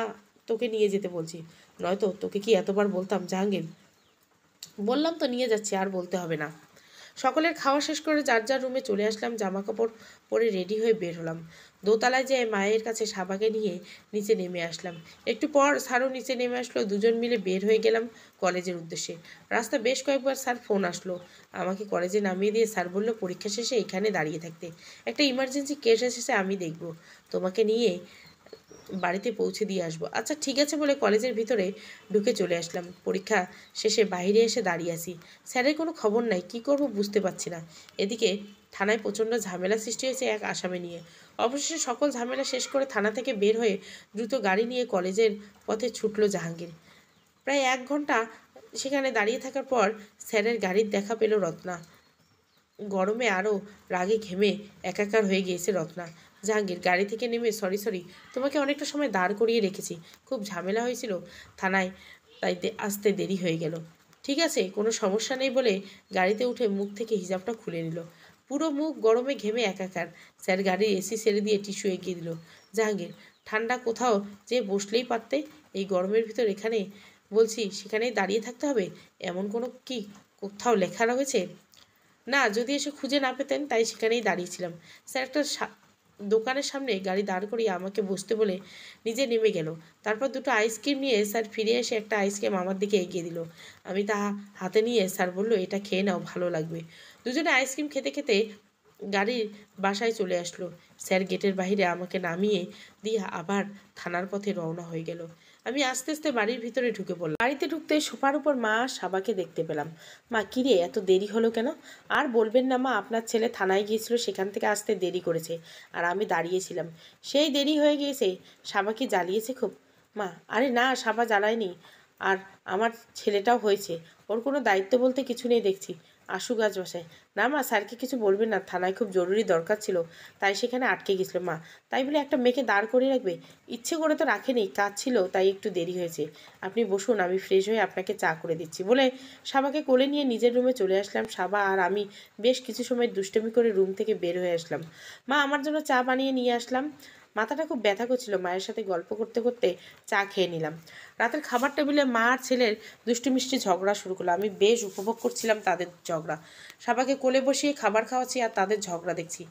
তোকে নিয়ে যেতে বলছি। নয়তো তোকে কি এতবার বলতাম জাহাঙ্গীর? বললাম তো নিয়ে যাচ্ছি, আর বলতে হবে না। সকলের খাওয়া শেষ করে যার যার রুমে চলে আসলাম। জামা কাপড় পরে রেডি হয়ে বের হলাম। দোতলায় যেয়ে মায়ের কাছে সাবাকে নিয়ে নিচে নেমে আসলাম। একটু পর স্যারও নিচে নেমে আসলো। দুজন মিলে বের হয়ে গেলাম কলেজের উদ্দেশ্যে। রাস্তা বেশ কয়েকবার স্যার ফোন আসলো আমাকে কলেজে নামিয়ে দিয়ে। স্যার বলল পরীক্ষা শেষে এখানে দাঁড়িয়ে থাকতে, একটা ইমার্জেন্সি কেস এসেছে, আমি দেখব, তোমাকে নিয়ে বাড়িতে পৌঁছে দিয়ে আসবো। আচ্ছা ঠিক আছে বলে কলেজের ভিতরে ঢুকে চলে আসলাম। পরীক্ষা শেষে বাইরে এসে দাঁড়িয়ে আছি। স্যারের কোনো খবর নাই, কি করব বুঝতে পারছি না। এদিকে থানায় প্রচণ্ড ঝামেলা সৃষ্টি হয়েছে এক আসামি নিয়ে। অবশেষে সকল ঝামেলা শেষ করে থানা থেকে বের হয়ে দ্রুত গাড়ি নিয়ে কলেজের পথে ছুটল জাহাঙ্গীর। প্রায় 1 ঘন্টা সেখানে দাঁড়িয়ে থাকার পর স্যারের গাড়ির দেখা পেল রত্না। গরমে আরও রাগে ঘেমে একাকার হয়ে গিয়েছে রত্না। জাহাঙ্গীর গাড়ি থেকে নেমে, সরি সরি, তোমাকে অনেকটা সময় দাঁড় করিয়ে রেখেছি, খুব ঝামেলা হয়েছিল থানায়, তাই আসতে দেরি হয়ে গেল। ঠিক আছে, কোনো সমস্যা নেই বলে গাড়িতে উঠে মুখ থেকে হিজাবটা খুলে নিল। পুরো মুখ গরমে ঘেমে একাকার। স্যার গাড়ির এসি ছেড়ে দিয়ে টিস্যু এগিয়ে দিল। জাহাঙ্গীর, ঠান্ডা কোথাও যে বসলেই পারতে, এই গরমের ভিতর এখানে বলছি সেখানেই দাঁড়িয়ে থাকতে হবে, এমন কোনো কি কোথাও লেখা রয়েছে? না, যদি এসে খুঁজে না পেতেন, তাই সেখানেই দাঁড়িয়েছিলাম। স্যার একটা দোকানের সামনে গাড়ি দাঁড় করিয়ে আমাকে বসতে বলে নিজে নেমে গেল। তারপর দুটো আইসক্রিম নিয়ে স্যার ফিরে এসে একটা আইসক্রিম আমার দিকে এগিয়ে দিল। আমি তা হাতে নিয়ে স্যার বলল, এটা খেয়ে নাও, ভালো লাগবে। দুজনে আইসক্রিম খেতে খেতে গাড়ির বাসায় চলে আসলো। স্যার গেটের বাইরে আমাকে নামিয়ে দিয়ে আবার থানার পথে রওনা হয়ে গেল। আমি আস্তে আস্তে বাড়ির ভিতরে ঢুকে পড়লাম। বাড়িতে ঢুকতে সোফার উপর মা সাবাকে দেখতে পেলাম। মা, কিরে এত দেরি হলো কেন? আর বলবেন না মা, আপনার ছেলে থানায় গিয়েছিল, সেখান থেকে আসতে দেরি করেছে, আর আমি দাঁড়িয়েছিলাম, সেই দেরি হয়ে গিয়েছে। সাবা কি জ্বালিয়েছে খুব? মা, আরে না, সাবা জ্বালায়নি, আর আমার ছেলেটাও হয়েছে, ওর কোনো দায়িত্ব বলতে কিছু নেই দেখছি, আসুক আজ বাসায়। না মা, স্যারকে কিছু বলবেন না, থানায় খুব জরুরি দরকার ছিল, তাই সেখানে আটকে গেছিল। মা, তাই বলে একটা মেয়েকে দাঁড় করিয়ে রাখবে? ইচ্ছে করে তো রাখেনি, কাজ ছিল, তাই একটু দেরি হয়েছে। আপনি বসুন, আমি ফ্রেশ হয়ে আপনাকে চা করে দিচ্ছি বলে সাবাকে কোলে নিয়ে নিজের রুমে চলে আসলাম। সাবা আর আমি বেশ কিছু সময় দুষ্টুমি করে রুম থেকে বের হয়ে আসলাম। মা, আমার জন্য চা বানিয়ে নিয়ে আসলাম। মাথাটা খুব ব্যথা করছিল, মায়ের সাথে গল্প করতে করতে চা খেয়ে নিলাম। রাতের খাবার টেবিলে মা আর ছেলের দুষ্টু মিষ্টি ঝগড়া শুরু করলো। আমি বেশ উপভোগ করছিলাম তাদের ঝগড়া। সাবাকে কোলে বসিয়ে খাবার খাওয়াচ্ছি আর তাদের ঝগড়া দেখছি।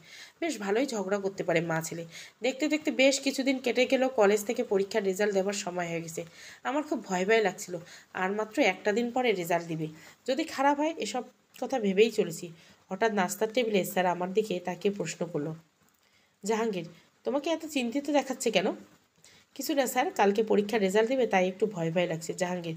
বেশ ভালোই ঝগড়া করতে পারে মা ছেলে। দেখতে দেখতে বেশ কিছুদিন কেটে গেল। কলেজ থেকে পরীক্ষার রেজাল্ট দেওয়ার সময় হয়ে গেছে। আমার খুব ভয় ভয় লাগছিল, আর মাত্র একটা দিন পরে রেজাল্ট দিবে, যদি খারাপ হয়, এসব কথা ভেবেই চলেছি। হঠাৎ নাস্তার টেবিলে স্যার আমার দিকে তাকিয়ে প্রশ্ন করলো, জাহাঙ্গীর, তোমাকে এত চিন্তিত দেখাচ্ছে কেন? কিছু না স্যার, কালকে পরীক্ষার রেজাল্ট দেবে, তাই একটু ভয় ভয় লাগছে। জাহাঙ্গীর,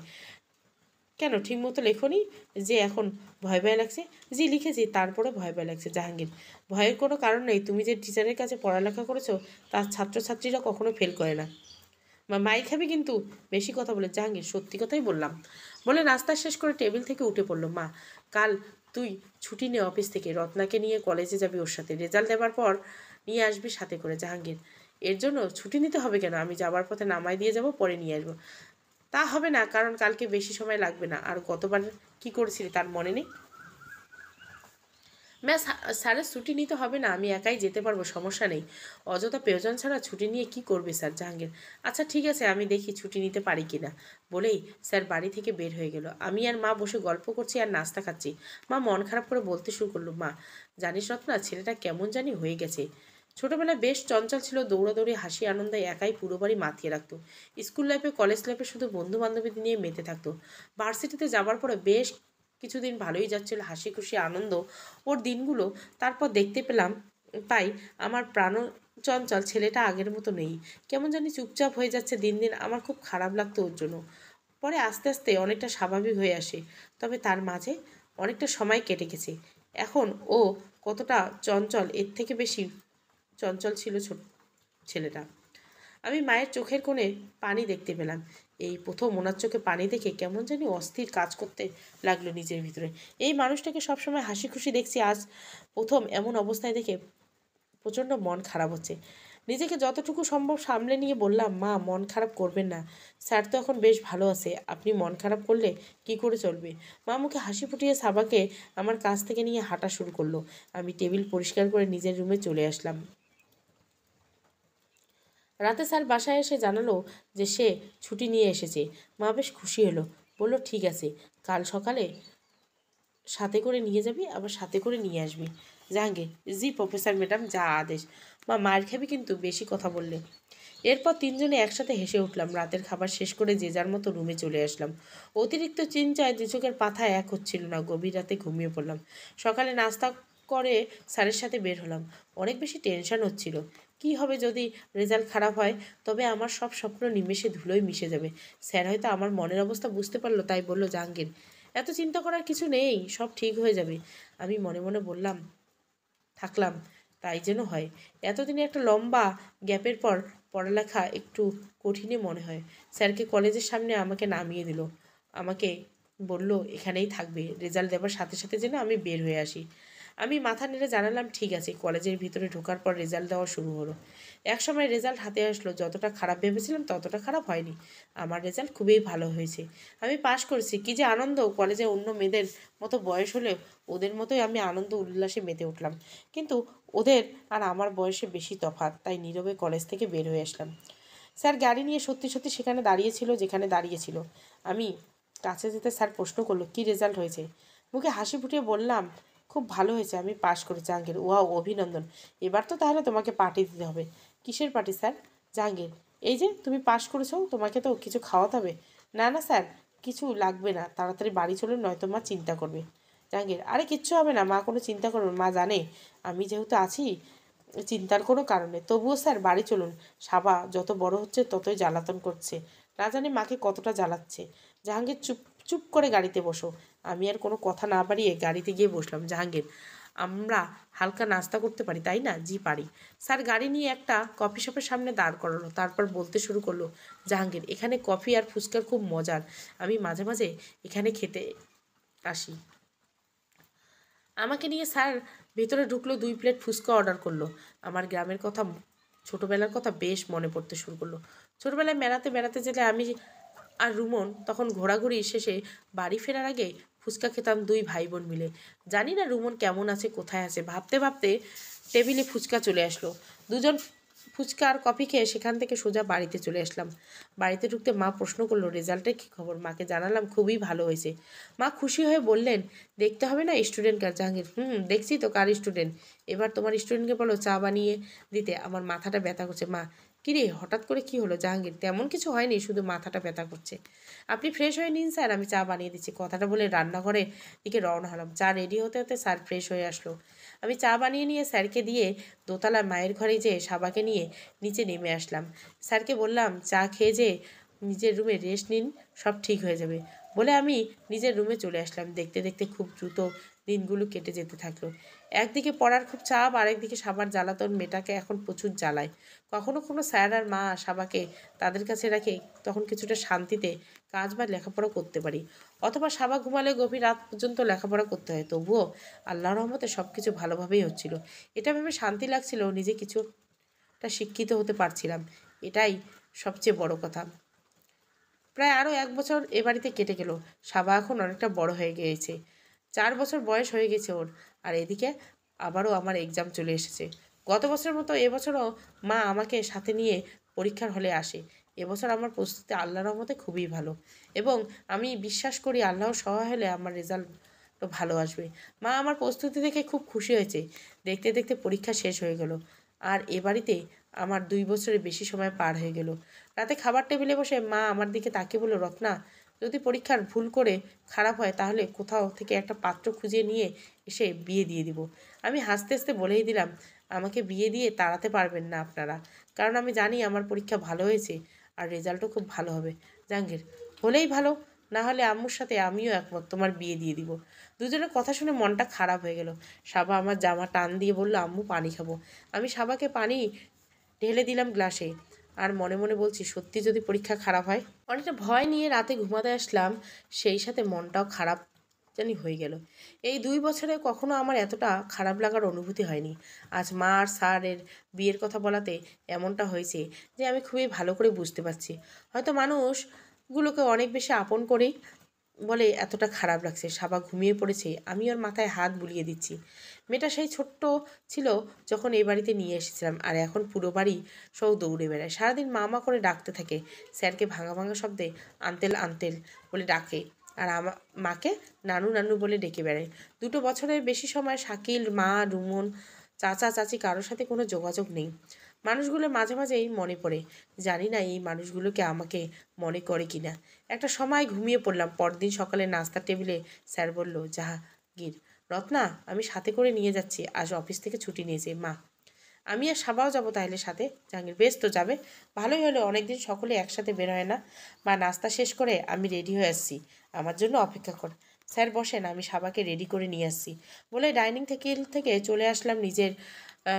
কেন, ঠিকমতো লেখোনি যে এখন ভয় ভয় লাগছে? জি লিখেছি, তারপরে ভয় ভয় লাগছে। জাহাঙ্গীর, ভয়ের কোনো কারণ নেই, তুমি যে টিচারের কাছে পড়ালেখা করেছো তার ছাত্রছাত্রীরা কখনো ফেল করে না। মাই খাবি কিন্তু বেশি কথা বলে। জাহাঙ্গীর সত্যি কথাই বললাম বলে নাস্তা শেষ করে টেবিল থেকে উঠে পড়লো। মা, কাল তুই ছুটি নে অফিস থেকে, রত্নাকে নিয়ে কলেজে যাবি ওর সাথে, রেজাল্ট দেওয়ার পর নিয়ে আসবি সাথে করে। জাহাঙ্গীর, এর জন্য ছুটি নিতে হবে কেন? আমি যাবার পথে নামাই দিয়ে যাব, পরে নিয়ে আসবো। তা হবে না, কারণ কালকে বেশি সময় লাগবে না। আর গতবার কি করেছিলি তার মনে নেই? ম্যাম, স্যারের ছুটি নিতে হবে না, আমি একাই যেতে পারবো, সমস্যা নেই। অযথা প্রয়োজন ছাড়া ছুটি নিয়ে কি করবে স্যার? জাহাঙ্গীর, আচ্ছা ঠিক আছে, আমি দেখি ছুটি নিতে পারি কি না। বলেই স্যার বাড়ি থেকে বের হয়ে গেল। আমি আর মা বসে গল্প করছি আর নাস্তা খাচ্ছি। মা মন খারাপ করে বলতে শুরু করলো, মা জানিস রত্না, ছেলেটা কেমন জানি হয়ে গেছে। ছোটবেলায় বেশ চঞ্চল ছিল, দৌড়াদৌড়ি হাসি আনন্দে একাই পুরো বাড়ি মাতিয়ে রাখতো। স্কুল লাইফে কলেজ লাইফে শুধু বন্ধু বান্ধবীদের নিয়ে মেতে থাকতো। ভার্সিটিতে যাবার পরে বেশ কিছুদিন ভালোই যাচ্ছিল, হাসি খুশি আনন্দ ওর দিনগুলো। তারপর দেখতে পেলাম পাই আমার প্রাণ চঞ্চল ছেলেটা আগের মতো নেই, কেমন জানি চুপচাপ হয়ে যাচ্ছে দিন দিন। আমার খুব খারাপ লাগতো ওর জন্য। পরে আস্তে আস্তে অনেকটা স্বাভাবিক হয়ে আসে, তবে তার মাঝে অনেকটা সময় কেটে গেছে। এখন ও কতটা চঞ্চল, এর থেকে বেশি চঞ্চল ছিল ছোট ছেলেটা। আমি মায়ের চোখের কোণে পানি দেখতে পেলাম। এই প্রথম ওনার চোখে পানি দেখে কেমন জানি অস্থির কাজ করতে লাগলো নিজের ভিতরে। এই মানুষটাকে সবসময় হাসি খুশি দেখছি, আজ প্রথম এমন অবস্থায় দেখে প্রচণ্ড মন খারাপ হচ্ছে। নিজেকে যতটুকু সম্ভব সামলে নিয়ে বললাম, মা মন খারাপ করবেন না, স্যার তো এখন বেশ ভালো আছে, আপনি মন খারাপ করলে কি করে চলবে? মা মুখে হাসি ফুটিয়ে সাবাকে আমার কাছ থেকে নিয়ে হাঁটা শুরু করলো। আমি টেবিল পরিষ্কার করে নিজের রুমে চলে আসলাম। রাতে স্যার বাসায় এসে জানালো যে সে ছুটি নিয়ে এসেছে। মা বেশ খুশি হলো, বলল ঠিক আছে, কাল সকালে সাথে করে নিয়ে যাবি, আবার সাথে করে নিয়ে আসবি। জাহাঙ্গীর, জি প্রফেসর ম্যাডাম, যা আদেশ। মা, মার খাবি কিন্তু বেশি কথা বললে। এরপর তিনজনে একসাথে হেসে উঠলাম। রাতের খাবার শেষ করে যে যার মতো রুমে চলে আসলাম। অতিরিক্ত চিন্তায় দু চোখের পাতা এক হচ্ছিল না, গভীর রাতে ঘুমিয়ে পড়লাম। সকালে নাস্তা করে স্যারের সাথে বের হলাম। অনেক বেশি টেনশন হচ্ছিল, কি হবে যদি রেজাল্ট খারাপ হয়? তবে আমার সব স্বপ্ন নিমেষে ধুলোয় মিশে যাবে। স্যার হয়তো আমার মনের অবস্থা বুঝতে পারলো, তাই বলল, জাহাঙ্গীর এত চিন্তা করার কিছু নেই, সব ঠিক হয়ে যাবে। আমি মনে মনে বললাম থাকলাম, তাই যেন হয়। এতদিনে একটা লম্বা গ্যাপের পর পড়ালেখা একটু কঠিনই মনে হয়। স্যারকে কলেজের সামনে আমাকে নামিয়ে দিল। আমাকে বলল এখানেই থাকবে, রেজাল্ট দেওয়ার সাথে সাথে যেন আমি বের হয়ে আসি। আমি মাথা নেড়ে জানালাম ঠিক আছে। কলেজের ভিতরে ঢোকার পর রেজাল্ট দেওয়া শুরু হলো। এক সময় রেজাল্ট হাতে আসলো, যতটা খারাপ ভেবেছিলাম ততটা খারাপ হয়নি। আমার রেজাল্ট খুবই ভালো হয়েছে, আমি পাশ করেছি। কী যে আনন্দ! কলেজে অন্য মেয়েদের মতো বয়স হলেও ওদের মতোই আমি আনন্দ উল্লাসে মেতে উঠলাম। কিন্তু ওদের আর আমার বয়সে বেশি তফাৎ, তাই নীরবে কলেজ থেকে বের হয়ে আসলাম। স্যার গাড়ি নিয়ে সত্যি সত্যি সেখানে দাঁড়িয়েছিল যেখানে দাঁড়িয়েছিল। আমি কাছে যেতে স্যার প্রশ্ন করলো, কী রেজাল্ট হয়েছে? মুখে হাসি ফুটিয়ে বললাম, খুব ভালো হয়েছে, আমি পাশ করেছি। জাহাঙ্গীর, ওয়াও, অভিনন্দন। এবার তো তাহলে তোমাকে পার্টি দিতে হবে। কিসের পার্টি স্যার? জাহাঙ্গীর, এই যে তুমি পাশ করেছো, তোমাকে তো কিছু খাওয়াতে হবে। না না স্যার, কিছু লাগবে না, তাড়াতাড়ি বাড়ি চলুন, নয়তো মা চিন্তা করবে। জাহাঙ্গীর, আরে কিচ্ছু হবে না, মা কোনো চিন্তা করবে, মা জানে আমি যেহেতু আছি, চিন্তার কোনো কারণে। তবুও স্যার বাড়ি চলুন, সাবা যত বড় হচ্ছে ততই জ্বালাতন করছে, না জানি মাকে কতটা জ্বালাচ্ছে। জাহাঙ্গীর, চুপ চুপ করে গাড়িতে বসো। আমি আর কোনো কথা না বাড়িয়ে গাড়িতে গিয়ে বসলাম। জাহাঙ্গীর, আমরা হালকা নাস্তা করতে পারি তাই না? জি পারি। স্যার গাড়ি নিয়ে একটা কফি শপের সামনে দাঁড় করালো, তারপর বলতে শুরু করলো, জাহাঙ্গীর, এখানে কফি আর ফুচকার খুব মজার, আমি মাঝে মাঝে এখানে খেতে আসি। আমাকে নিয়ে স্যার ভেতরে ঢুকলো, 2 প্লেট ফুচকা অর্ডার করলো। আমার গ্রামের কথা, ছোটোবেলার কথা বেশ মনে পড়তে শুরু করলো। ছোটোবেলায় বেড়াতে বেড়াতে যেতে আমি আর রুমন তখন ঘোরাঘুরি শেষে বাড়ি ফেরার আগে ফুচকা খেতাম 2 ভাই বোন মিলে। জানি না রুমন কেমন আছে, কোথায় আছে, ভাবতে ভাবতে টেবিলে ফুচকা চলে আসলো। দুজন ফুচকা আর কফি খেয়ে সেখান থেকে সোজা বাড়িতে চলে আসলাম। বাড়িতে ঢুকতে মা প্রশ্ন করলো, রেজাল্টের কী খবর? মাকে জানালাম খুবই ভালো হয়েছে। মা খুশি হয়ে বললেন, দেখতে হবে না স্টুডেন্ট কার? জাহাঙ্গীর, দেখছি তো কার স্টুডেন্ট। এবার তোমার স্টুডেন্টকে বলো চা বানিয়ে দিতে, আমার মাথাটা ব্যথা করছে। মা, কিরে হঠাৎ করে কি হলো? জাহাঙ্গীর, তেমন কিছু হয়নি, শুধু মাথাটা ব্যথা করছে। আপনি ফ্রেশ হয়ে নিন স্যার, আমি চা বানিয়ে দিচ্ছি। কথাটা বলে রান্নাঘরে দিকে রওনা হলাম। চা রেডি হতে হতে স্যার ফ্রেশ হয়ে আসলো। আমি চা বানিয়ে নিয়ে স্যারকে দিয়ে দোতলায় মায়ের ঘরে যেয়ে সাবাকে নিয়ে নিচে নেমে আসলাম। স্যারকে বললাম, চা খেয়ে যে নিজের রুমে রেস্ট নিন, সব ঠিক হয়ে যাবে বলে আমি নিজের রুমে চলে আসলাম। দেখতে দেখতে খুব দ্রুত দিনগুলো কেটে যেতে থাকলো। একদিকে পড়ার খুব চাপ, আরেকদিকে সাবার জ্বালাতন মেয়েটাকে এখন প্রচুর জ্বালায়। কখনো কোনো স্যার আর মা সাবাকে তাদের কাছে রাখে, তখন কিছুটা শান্তিতে কাজ বা লেখাপড়া করতে পারি, অথবা সাবা ঘুমালে গভীর রাত পর্যন্ত লেখাপড়া করতে হয়। তবুও আল্লাহর রহমতে সব কিছু ভালোভাবেই হচ্ছিল। এটা ভেবে শান্তি লাগছিল, নিজে কিছুটা শিক্ষিত হতে পারছিলাম, এটাই সবচেয়ে বড় কথা। প্রায় আরও 1 বছর এ বাড়িতে কেটে গেল। সাবা এখন অনেকটা বড় হয়ে গিয়েছে, 4 বছর বয়স হয়ে গেছে ওর। আর এদিকে আবারও আমার এক্সাম চলে এসেছে। গত বছরের মতো এবছরও মা আমাকে সাথে নিয়ে পরীক্ষার হলে আসে। এবছর আমার প্রস্তুতি আল্লাহর রহমতে খুবই ভালো, এবং আমি বিশ্বাস করি আল্লাহর সহায় হলে আমার রেজাল্টও ভালো আসবে। মা আমার প্রস্তুতি দেখে খুব খুশি হয়েছে। দেখতে দেখতে পরীক্ষা শেষ হয়ে গেল, আর এ বাড়িতে আমার 2 বছরের বেশি সময় পার হয়ে গেল। রাতে খাবার টেবিলে বসে মা আমার দিকে তাকিয়ে বলল, রত্না, যদি পরীক্ষার ভুল করে খারাপ হয় তাহলে কোথাও থেকে একটা পাত্র খুঁজে নিয়ে এসে বিয়ে দিয়ে দিব। আমি হাসতে হাসতে বলেই দিলাম, আমাকে বিয়ে দিয়ে তাড়াতে পারবেন না আপনারা, কারণ আমি জানি আমার পরীক্ষা ভালো হয়েছে আর রেজাল্টও খুব ভালো হবে। জাহাঙ্গীর, হলেই ভালো, না হলে আম্মুর সাথে আমিও একমত, তোমার বিয়ে দিয়ে দিব। দুজনের কথা শুনে মনটা খারাপ হয়ে গেল। সাবা আমার জামা টান দিয়ে বলল, আম্মু পানি খাবো। আমি সাবাকে পানি ঢেলে দিলাম গ্লাসে, আর মনে মনে বলছি, সত্যি যদি পরীক্ষা খারাপ হয়। অনেকটা ভয় নিয়ে রাতে ঘুমাতে আসলাম, সেই সাথে মনটাও খারাপ জানি হয়ে গেল। এই 2 বছরে কখনো আমার এতটা খারাপ লাগার অনুভূতি হয়নি। আজ মা আর স্যারের বিয়ের কথা বলাতে এমনটা হয়েছে যে আমি খুবই ভালো করে বুঝতে পারছি। হয়তো মানুষগুলোকে অনেক বেশি আপন করেই বলে এতটা খারাপ লাগছে। সাবা ঘুমিয়ে পড়েছে, আমি ওর মাথায় হাত বুলিয়ে দিচ্ছি। মেয়েটা সেই ছোট্ট ছিল যখন এই বাড়িতে নিয়ে এসেছিলাম, আর এখন পুরো বাড়ি সব দৌড়ে বেড়ায়, সারাদিন মা করে ডাকতে থাকে। স্যারকে ভাঙা ভাঙা শব্দে আঙ্কেল আঙ্কেল বলে ডাকে, আর মাকে নানু নানু বলে ডেকে বেড়ায়। 2 বছরের বেশি সময় শাকিল, মা, রুমন, চাচা চাচি কারোর সাথে কোনো যোগাযোগ নেই। মানুষগুলো মাঝে মাঝেই মনে পড়ে, জানি না এই মানুষগুলোকে আমাকে মনে করে কিনা। একটা সময় ঘুমিয়ে পড়লাম। পরদিন সকালে নাস্তার টেবিলে স্যার বলল, জাহাঙ্গীর, রত্না আমি সাথে করে নিয়ে যাচ্ছি, আজ অফিস থেকে ছুটি নিয়েছে। মা, আমি আর সাবাও যাবো তাহলে সাথে? জাহাঙ্গীর, বেশ তো, যাবে, ভালোই হলো, অনেকদিন সকলে একসাথে বের হয় না। মা, নাস্তা শেষ করে আমি রেডি হয়ে আসছি, আমার জন্য অপেক্ষা কর। স্যার বসেন, আমি সাবাকে রেডি করে নিয়ে আসছি বলে ডাইনিং থেকে চলে আসলাম নিজের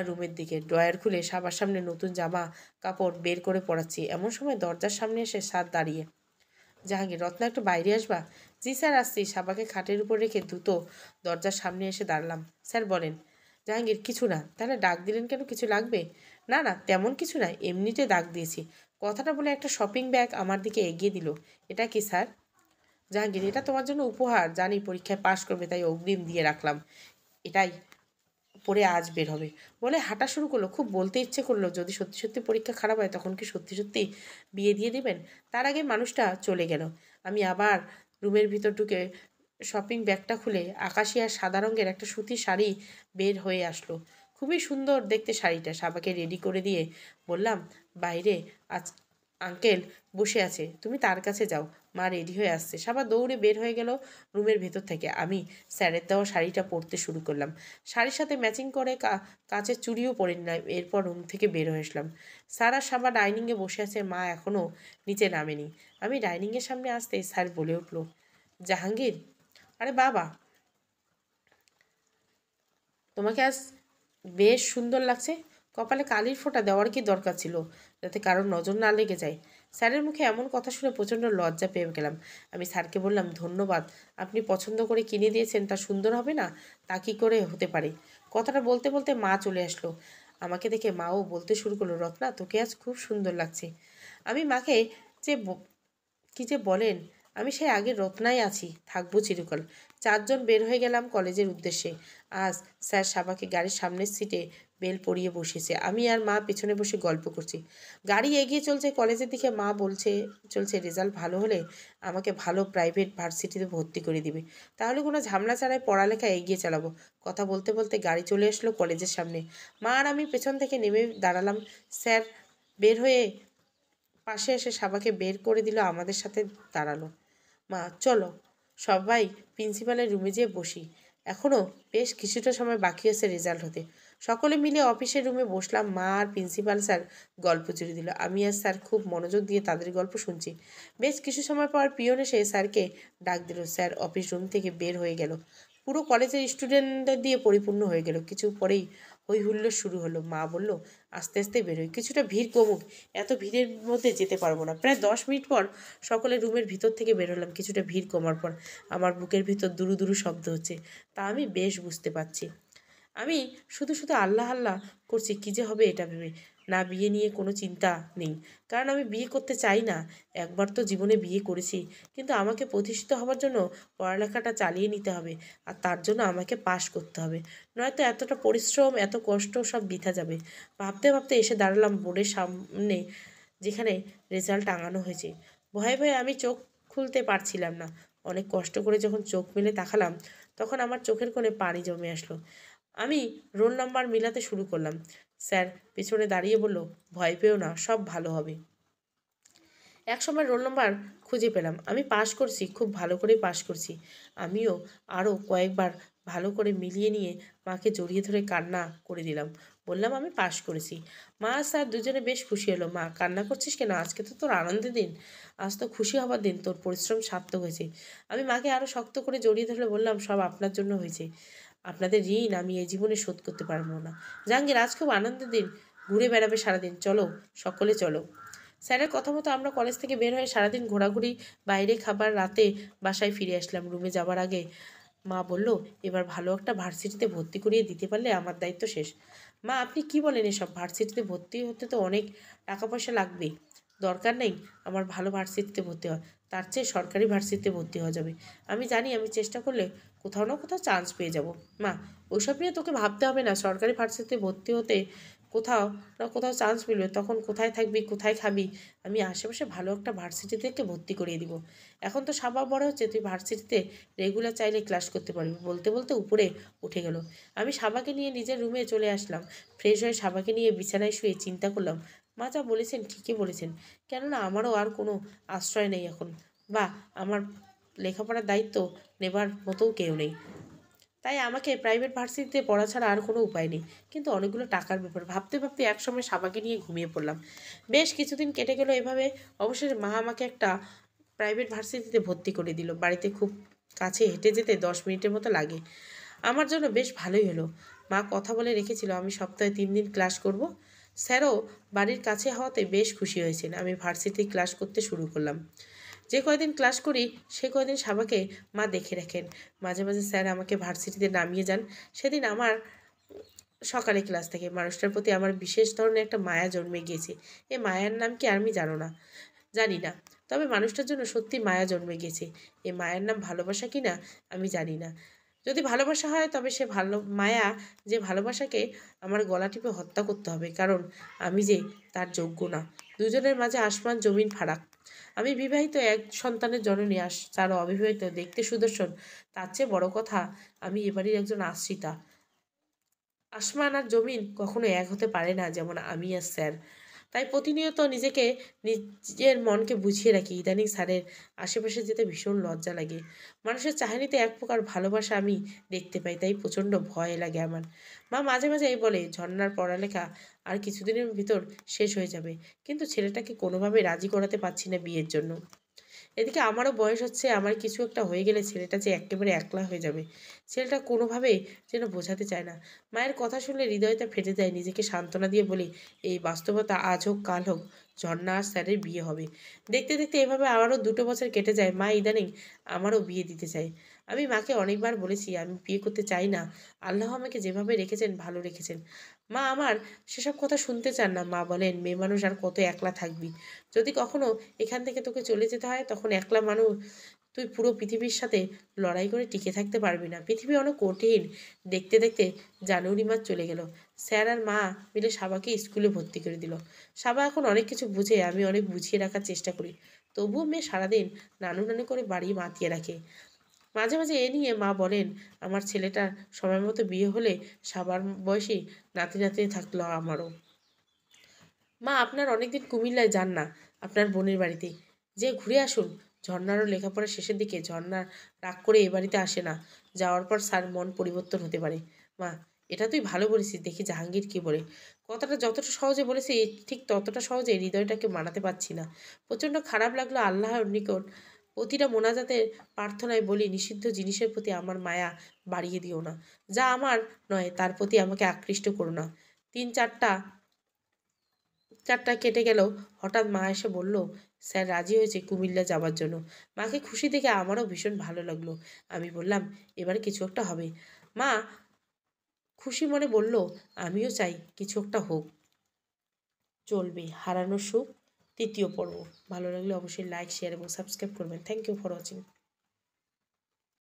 রুমের দিকে। ড্রয়ার খুলে সাবার সামনে নতুন জামা কাপড় বের করে পরাচ্ছি, এমন সময় দরজার সামনে এসে স্যার দাঁড়িয়ে। জাহাঙ্গীর, রত্না একটু বাইরে আসবা? জি স্যার, আসছি। সাবাকে খাটের উপর রেখে দ্রুত দরজার সামনে এসে দাঁড়ালাম। স্যার বলেন। জাহাঙ্গীর, কিছু না। তাহলে ডাক দিলেন কেন, কিছু লাগবে? না না, তেমন কিছু না, এমনিতে ডাক দিয়েছি। কথাটা বলে একটা শপিং ব্যাগ আমার দিকে এগিয়ে দিল। এটা কি স্যার? জাহাঙ্গীর, এটা তোমার জন্য উপহার, জানি পরীক্ষায় পাশ করবে তাই অগ্রিম দিয়ে রাখলাম, এটাই পরে আজ বের হবে। বলে হাঁটা শুরু করলো। খুব বলতে ইচ্ছে করলো, যদি সত্যি সত্যি পরীক্ষা খারাপ হয় তখন কি সত্যি সত্যি বিয়ে দিয়ে দিবেন? তার আগে মানুষটা চলে গেল। আমি আবার রুমের ভিতর ঢুকে শপিং ব্যাগটা খুলে আকাশি আর সাদা রঙের একটা সুতির শাড়ি বের হয়ে আসলো। খুবই সুন্দর দেখতে শাড়িটা। সাবাকে রেডি করে দিয়ে বললাম, বাইরে আজ আঙ্কেল বসে আছে, তুমি তার কাছে যাও, মা রেডি হয়ে আসছে। সাবা দৌড়ে বের হয়ে গেল রুমের ভেতর থেকে। আমি স্যারের দেওয়া শাড়িটা পরতে শুরু করলাম। শাড়ির সাথে ম্যাচিং করে কাচের চুড়িও পরে নিলাম। এরপর রুম থেকে বের হয়ে আসলাম। স্যার আর সাবা ডাইনিংয়ে বসে আছে, মা এখনও নিচে নামেনি। আমি ডাইনিংয়ের সামনে আসতে স্যার বলে উঠল, জাহাঙ্গীর, আরে বাবা, তোমাকে আজ বেশ সুন্দর লাগছে। কপালে কালির ফোঁটা দেওয়ার কি দরকার ছিল, যাতে কারোর নজর না লেগে যায়? স্যারের মুখে এমন কথা শুনে প্রচণ্ড লজ্জা পেয়ে গেলাম। আমি স্যারকে বললাম, ধন্যবাদ, আপনি পছন্দ করে কিনে দিয়েছেন, তা সুন্দর হবে না? তা কী করে হতে পারে? কথাটা বলতে বলতে মা চলে আসলো। আমাকে দেখে মাও বলতে শুরু করলো, রত্না, তোকে আজ খুব সুন্দর লাগছে। আমি মাকে যে কি যে বলেন, আমি সেই আগের রত্নাই আছি, থাকবো চিরকাল। 4জন বের হয়ে গেলাম কলেজের উদ্দেশ্যে। আজ স্যার সাবাকে গাড়ির সামনের সিটে বেল পরিয়ে বসেছে, আমি আর মা পেছনে বসে গল্প করছি। গাড়ি এগিয়ে চলছে কলেজের দিকে। মা চলছে রেজাল্ট ভালো হলে আমাকে ভালো প্রাইভেট ভার্সিটিতে ভর্তি করে দিবে, তাহলে কোনো ঝামেলা ছাড়াই পড়ালেখা এগিয়ে চালাবো। কথা বলতে বলতে গাড়ি চলে আসলো কলেজের সামনে। মা আর আমি পেছন থেকে নেমে দাঁড়ালাম। স্যার বের হয়ে পাশে এসে সাবাকে বের করে দিল, আমাদের সাথে দাঁড়ালো। মা, চলো সবাই প্রিন্সিপালের রুমে যেয়ে বসি, এখনও বেশ কিছুটা সময় বাকি আছে রেজাল্ট হতে। সকলে মিলে অফিসের রুমে বসলাম। মা আর প্রিন্সিপাল স্যার গল্প জুড়ে দিল। আমি আর স্যার খুব মনোযোগ দিয়ে তাদের গল্প শুনছি। বেশ কিছু সময় পর পিয়ন এসে স্যারকে ডাক দিল। স্যার অফিস রুম থেকে বের হয়ে গেল। পুরো কলেজের স্টুডেন্টদের দিয়ে পরিপূর্ণ হয়ে গেল। কিছু পরেই হই হুল্লোড় শুরু হলো। মা বলল, আস্তে আস্তে বেরোয়, কিছুটা ভিড় কমুক, এত ভিড়ের মধ্যে যেতে পারবো না। প্রায় 10 মিনিট পর সকলে রুমের ভিতর থেকে বেরোলাম। কিছুটা ভিড় কমার পর আমার বুকের ভিতর দুরু দুরু শব্দ হচ্ছে, তা আমি বেশ বুঝতে পারছি। আমি শুধু শুধু আল্লাহ আল্লাহ করছি কী যে হবে এটা ভেবে। না, বিয়ে নিয়ে কোনো চিন্তা নেই, কারণ আমি বিয়ে করতে চাই না। একবার তো জীবনে বিয়ে করেছি, কিন্তু আমাকে প্রতিষ্ঠিত হওয়ার জন্য পড়ালেখাটা চালিয়ে নিতে হবে, আর তার জন্য আমাকে পাশ করতে হবে, নয়তো এতটা পরিশ্রম এত কষ্ট সব বৃথা যাবে। ভাবতে ভাবতে এসে দাঁড়ালাম বোর্ডের সামনে, যেখানে রেজাল্ট টাঙানো হয়েছে। ভয়ে ভয়ে আমি চোখ খুলতে পারছিলাম না। অনেক কষ্ট করে যখন চোখ মেলে তাকালাম, তখন আমার চোখের কোণে পানি জমে আসলো। আমি রোল নাম্বার মিলাতে শুরু করলাম। স্যার পেছনে দাঁড়িয়ে বলল, ভয় পেও না, সব ভালো হবে। একসময় রোল নাম্বার খুঁজে পেলাম। আমি পাশ করছি, খুব ভালো করেই পাশ করছি। আমিও আরও কয়েকবার ভালো করে মিলিয়ে নিয়ে মাকে জড়িয়ে ধরে কান্না করে দিলাম। বললাম, আমি পাশ করেছি। মা আর স্যার দুজনে বেশ খুশি হলো। মা, কান্না করছিস কেন? আজকে তো তোর আনন্দের দিন, আজ তো খুশি হবার দিন, তোর পরিশ্রম সার্থক হয়েছে। আমি মাকে আরও শক্ত করে জড়িয়ে ধরে বললাম, সব আপনার জন্য হয়েছে। আপনাদের ঋণ আমি এই জীবনে শোধ করতে পারবো না। জাহাঙ্গীর, আজ খুব আনন্দের দিন, ঘুরে বেড়াবে সারাদিন, চলো সকলে চলো। স্যারের কথা মতো আমরা কলেজ থেকে বের হয়ে সারাদিন ঘোরাঘুরি, বাইরে খাবার, রাতে বাসায় ফিরে আসলাম। রুমে যাবার আগে মা বলল, এবার ভালো একটা ভার্সিটিতে ভর্তি করিয়ে দিতে পারলে আমার দায়িত্ব শেষ। মা, আপনি কি বলেন এসব? ভার্সিটিতে ভর্তি হতে তো অনেক টাকা পয়সা লাগবে। দরকার নেই আমার ভালো ভার্সিটিতে ভর্তি হওয়ার, তার চেয়ে সরকারি ভার্সিটিতে ভর্তি হওয়া যাবে। আমি জানি আমি চেষ্টা করলে কোথাও না কোথাও চান্স পেয়ে যাব। মা, ওইসব নিয়ে তোকে ভাবতে হবে না। সরকারি ভার্সিটিতে ভর্তি হতে কোথাও না কোথাও চান্স মিলবে, তখন কোথায় থাকবি, কোথায় খাবি? আমি আশেপাশে ভালো একটা ভার্সিটি থেকে ভর্তি করিয়ে দিব। এখন তো সাবা বড় হচ্ছে, তুই ভার্সিটিতে রেগুলার চাইলে ক্লাস করতে পারবি। বলতে বলতে উপরে উঠে গেল। আমি সাবাকে নিয়ে নিজের রুমে চলে আসলাম। ফ্রেশ হয়ে সাবাকে নিয়ে বিছানায় শুয়ে চিন্তা করলাম, মা যা বলেছেন ঠিকই বলেছেন। কেননা আমারও আর কোনো আশ্রয় নেই এখন, বা আমার লেখাপড়ার দায়িত্ব নেবার মতোও কেউ নেই। তাই আমাকে প্রাইভেট ভার্সিটিতে পড়া ছাড়া আর কোনো উপায় নেই। কিন্তু অনেকগুলো টাকার ব্যাপার। ভাবতে ভাবতে একসময় সাবাকে নিয়ে ঘুমিয়ে পড়লাম। বেশ কিছুদিন কেটে গেল এভাবে। অবশেষে মা আমাকে একটা প্রাইভেট ভার্সিটিতে ভর্তি করে দিল। বাড়িতে খুব কাছে, হেঁটে যেতে 10 মিনিটের মতো লাগে। আমার জন্য বেশ ভালোই হলো। মা কথা বলে রেখেছিল আমি সপ্তাহে 3 দিন ক্লাস করব। স্যারও বাড়ির কাছে হওয়াতে বেশ খুশি হয়েছেন। আমি ভার্সিটি ক্লাস করতে শুরু করলাম। যে কয়দিন ক্লাস করি সে কয়দিন সাবাকে মা দেখে রাখেন। মাঝে মাঝে স্যার আমাকে ভার্সিটিতে নামিয়ে যান। সেদিন আমার সকালে ক্লাস থেকে মানুষটার প্রতি আমার বিশেষ ধরনের একটা মায়া জন্মে গিয়েছে। এ মায়ার নাম কি আমি জানি না, তবে মানুষটার জন্য সত্যি মায়া জন্মে গিয়েছে। এ মায়ের নাম ভালোবাসা কি না আমি জানি না। যদি ভালোবাসা হয় তবে সে ভালো মায়া, যে ভালোবাসাকে আমার গলা টিপে হত্যা করতে হবে, কারণ আমি যে তার যোগ্য না। দুজনের মাঝে আসমান জমিন ফারাক। আমি বিবাহিত, এক সন্তানের জননী, তার অবিবাহিত, দেখতে সুদর্শন। তার চেয়ে বড় কথা, আমি এবারের একজন আশ্রিতা। আসমান আর জমিন কখনো এক হতে পারে না, যেমন আমি আর স্যার। তাই প্রতিনিয়ত নিজের মনকে বুঝিয়ে রাখি। ইদানিং স্যারের আশেপাশে যেতে ভীষণ লজ্জা লাগে। মানুষের চাহনিতে এক প্রকার ভালোবাসা আমি দেখতে পাই, তাই প্রচণ্ড ভয় লাগে আমার। মা মাঝে মাঝে এই বলে, ঝর্ণার পড়ালেখা আর কিছুদিনের ভিতর শেষ হয়ে যাবে, কিন্তু ছেলেটাকে কোনোভাবে রাজি করাতে পারছি না বিয়ের জন্য। এদিকে আমারও বয়স হচ্ছে, আমার কিছু একটা হয়ে গেলে ছেলেটা যে একেবারে একলা হয়ে যাবে, ছেলেটা কোনোভাবেই যেন বোঝাতে চায় না। মায়ের কথা শুনলে হৃদয়টা ফেটে যায়। নিজেকে সান্ত্বনা দিয়ে বলি, এই বাস্তবতা আজ হোক কাল হোক ঝর্ণা আর স্যারের বিয়ে হবে। দেখতে দেখতে এভাবে আবারও 2 বছর কেটে যায়। মা ইদানিং আমারও বিয়ে দিতে চায়। আমি মাকে অনেকবার বলেছি আমি বিয়ে করতে চাই না, আল্লাহ আমাকে যেভাবে রেখেছেন ভালো রেখেছেন। মা আমার সেসব কথা শুনতে চান না। মা বলেন, মেয়ে মানুষ আর কত একলা থাকবি, যদি কখনো এখান থেকে তোকে চলে যেতে হয় তখন একলা মানুষ তুই পুরো পৃথিবীর সাথে লড়াই করে টিকে থাকতে পারবি না। পৃথিবী অনেক কঠিন। দেখতে দেখতে জানুয়ারি মাস চলে গেল। স্যার আর মা মিলে সাবাকে স্কুলে ভর্তি করে দিল। সাবা এখন অনেক কিছু বুঝে, আমি অনেক বুঝিয়ে রাখার চেষ্টা করি। তবুও মেয়ে সারাদিন নানু নানু করে বাড়ি মাতিয়ে রাখে। মাঝে মাঝে এ নিয়ে মা বলেন, আমার ছেলেটার সময় মতো বিয়ে হলে সাবার বয়সী নাতি নাতনি থাকলো আমারও। মা, আপনার অনেকদিন কুমিল্লায় যান না, আপনার বোনের বাড়িতে যে ঘুরে আসুন। ঝর্ণারও লেখাপড়া শেষের দিকে। ঝর্ণা রাগ করে এ বাড়িতে আসে না। যাওয়ার পর স্যার মন পরিবর্তন হতে পারে। মা, এটা তুই ভালো বলেছিস। দেখি জাহাঙ্গীর কি বলে। কথাটা যতটা সহজে বলেছি ঠিক ততটা সহজে হৃদয়টাকে মানাতে পারছি না। প্রচণ্ড খারাপ লাগলো। আল্লাহর নিকট প্রতিটা মোনাজাতের প্রার্থনায় বলি, নিষিদ্ধ জিনিসের প্রতি আমার মায়া বাড়িয়ে দিও না, যা আমার নয় তার প্রতি আমাকে আকৃষ্ট করো না। 3-4টা কেটে গেল। হঠাৎ মা এসে বলল, স্যার রাজি হয়েছে কুমিল্লা যাবার জন্য। মাকে খুশি দেখে আমারও ভীষণ ভালো লাগলো। আমি বললাম, এবার কিছু একটা হবে। মা খুশি মনে বলল, আমিও চাই কিছু একটা হোক। চলবে হারানোর সুখ, 3য় পর্ব। ভালো লাগলে অবশ্যই লাইক, শেয়ার এবং সাবস্ক্রাইব করবেন। Thank you for watching.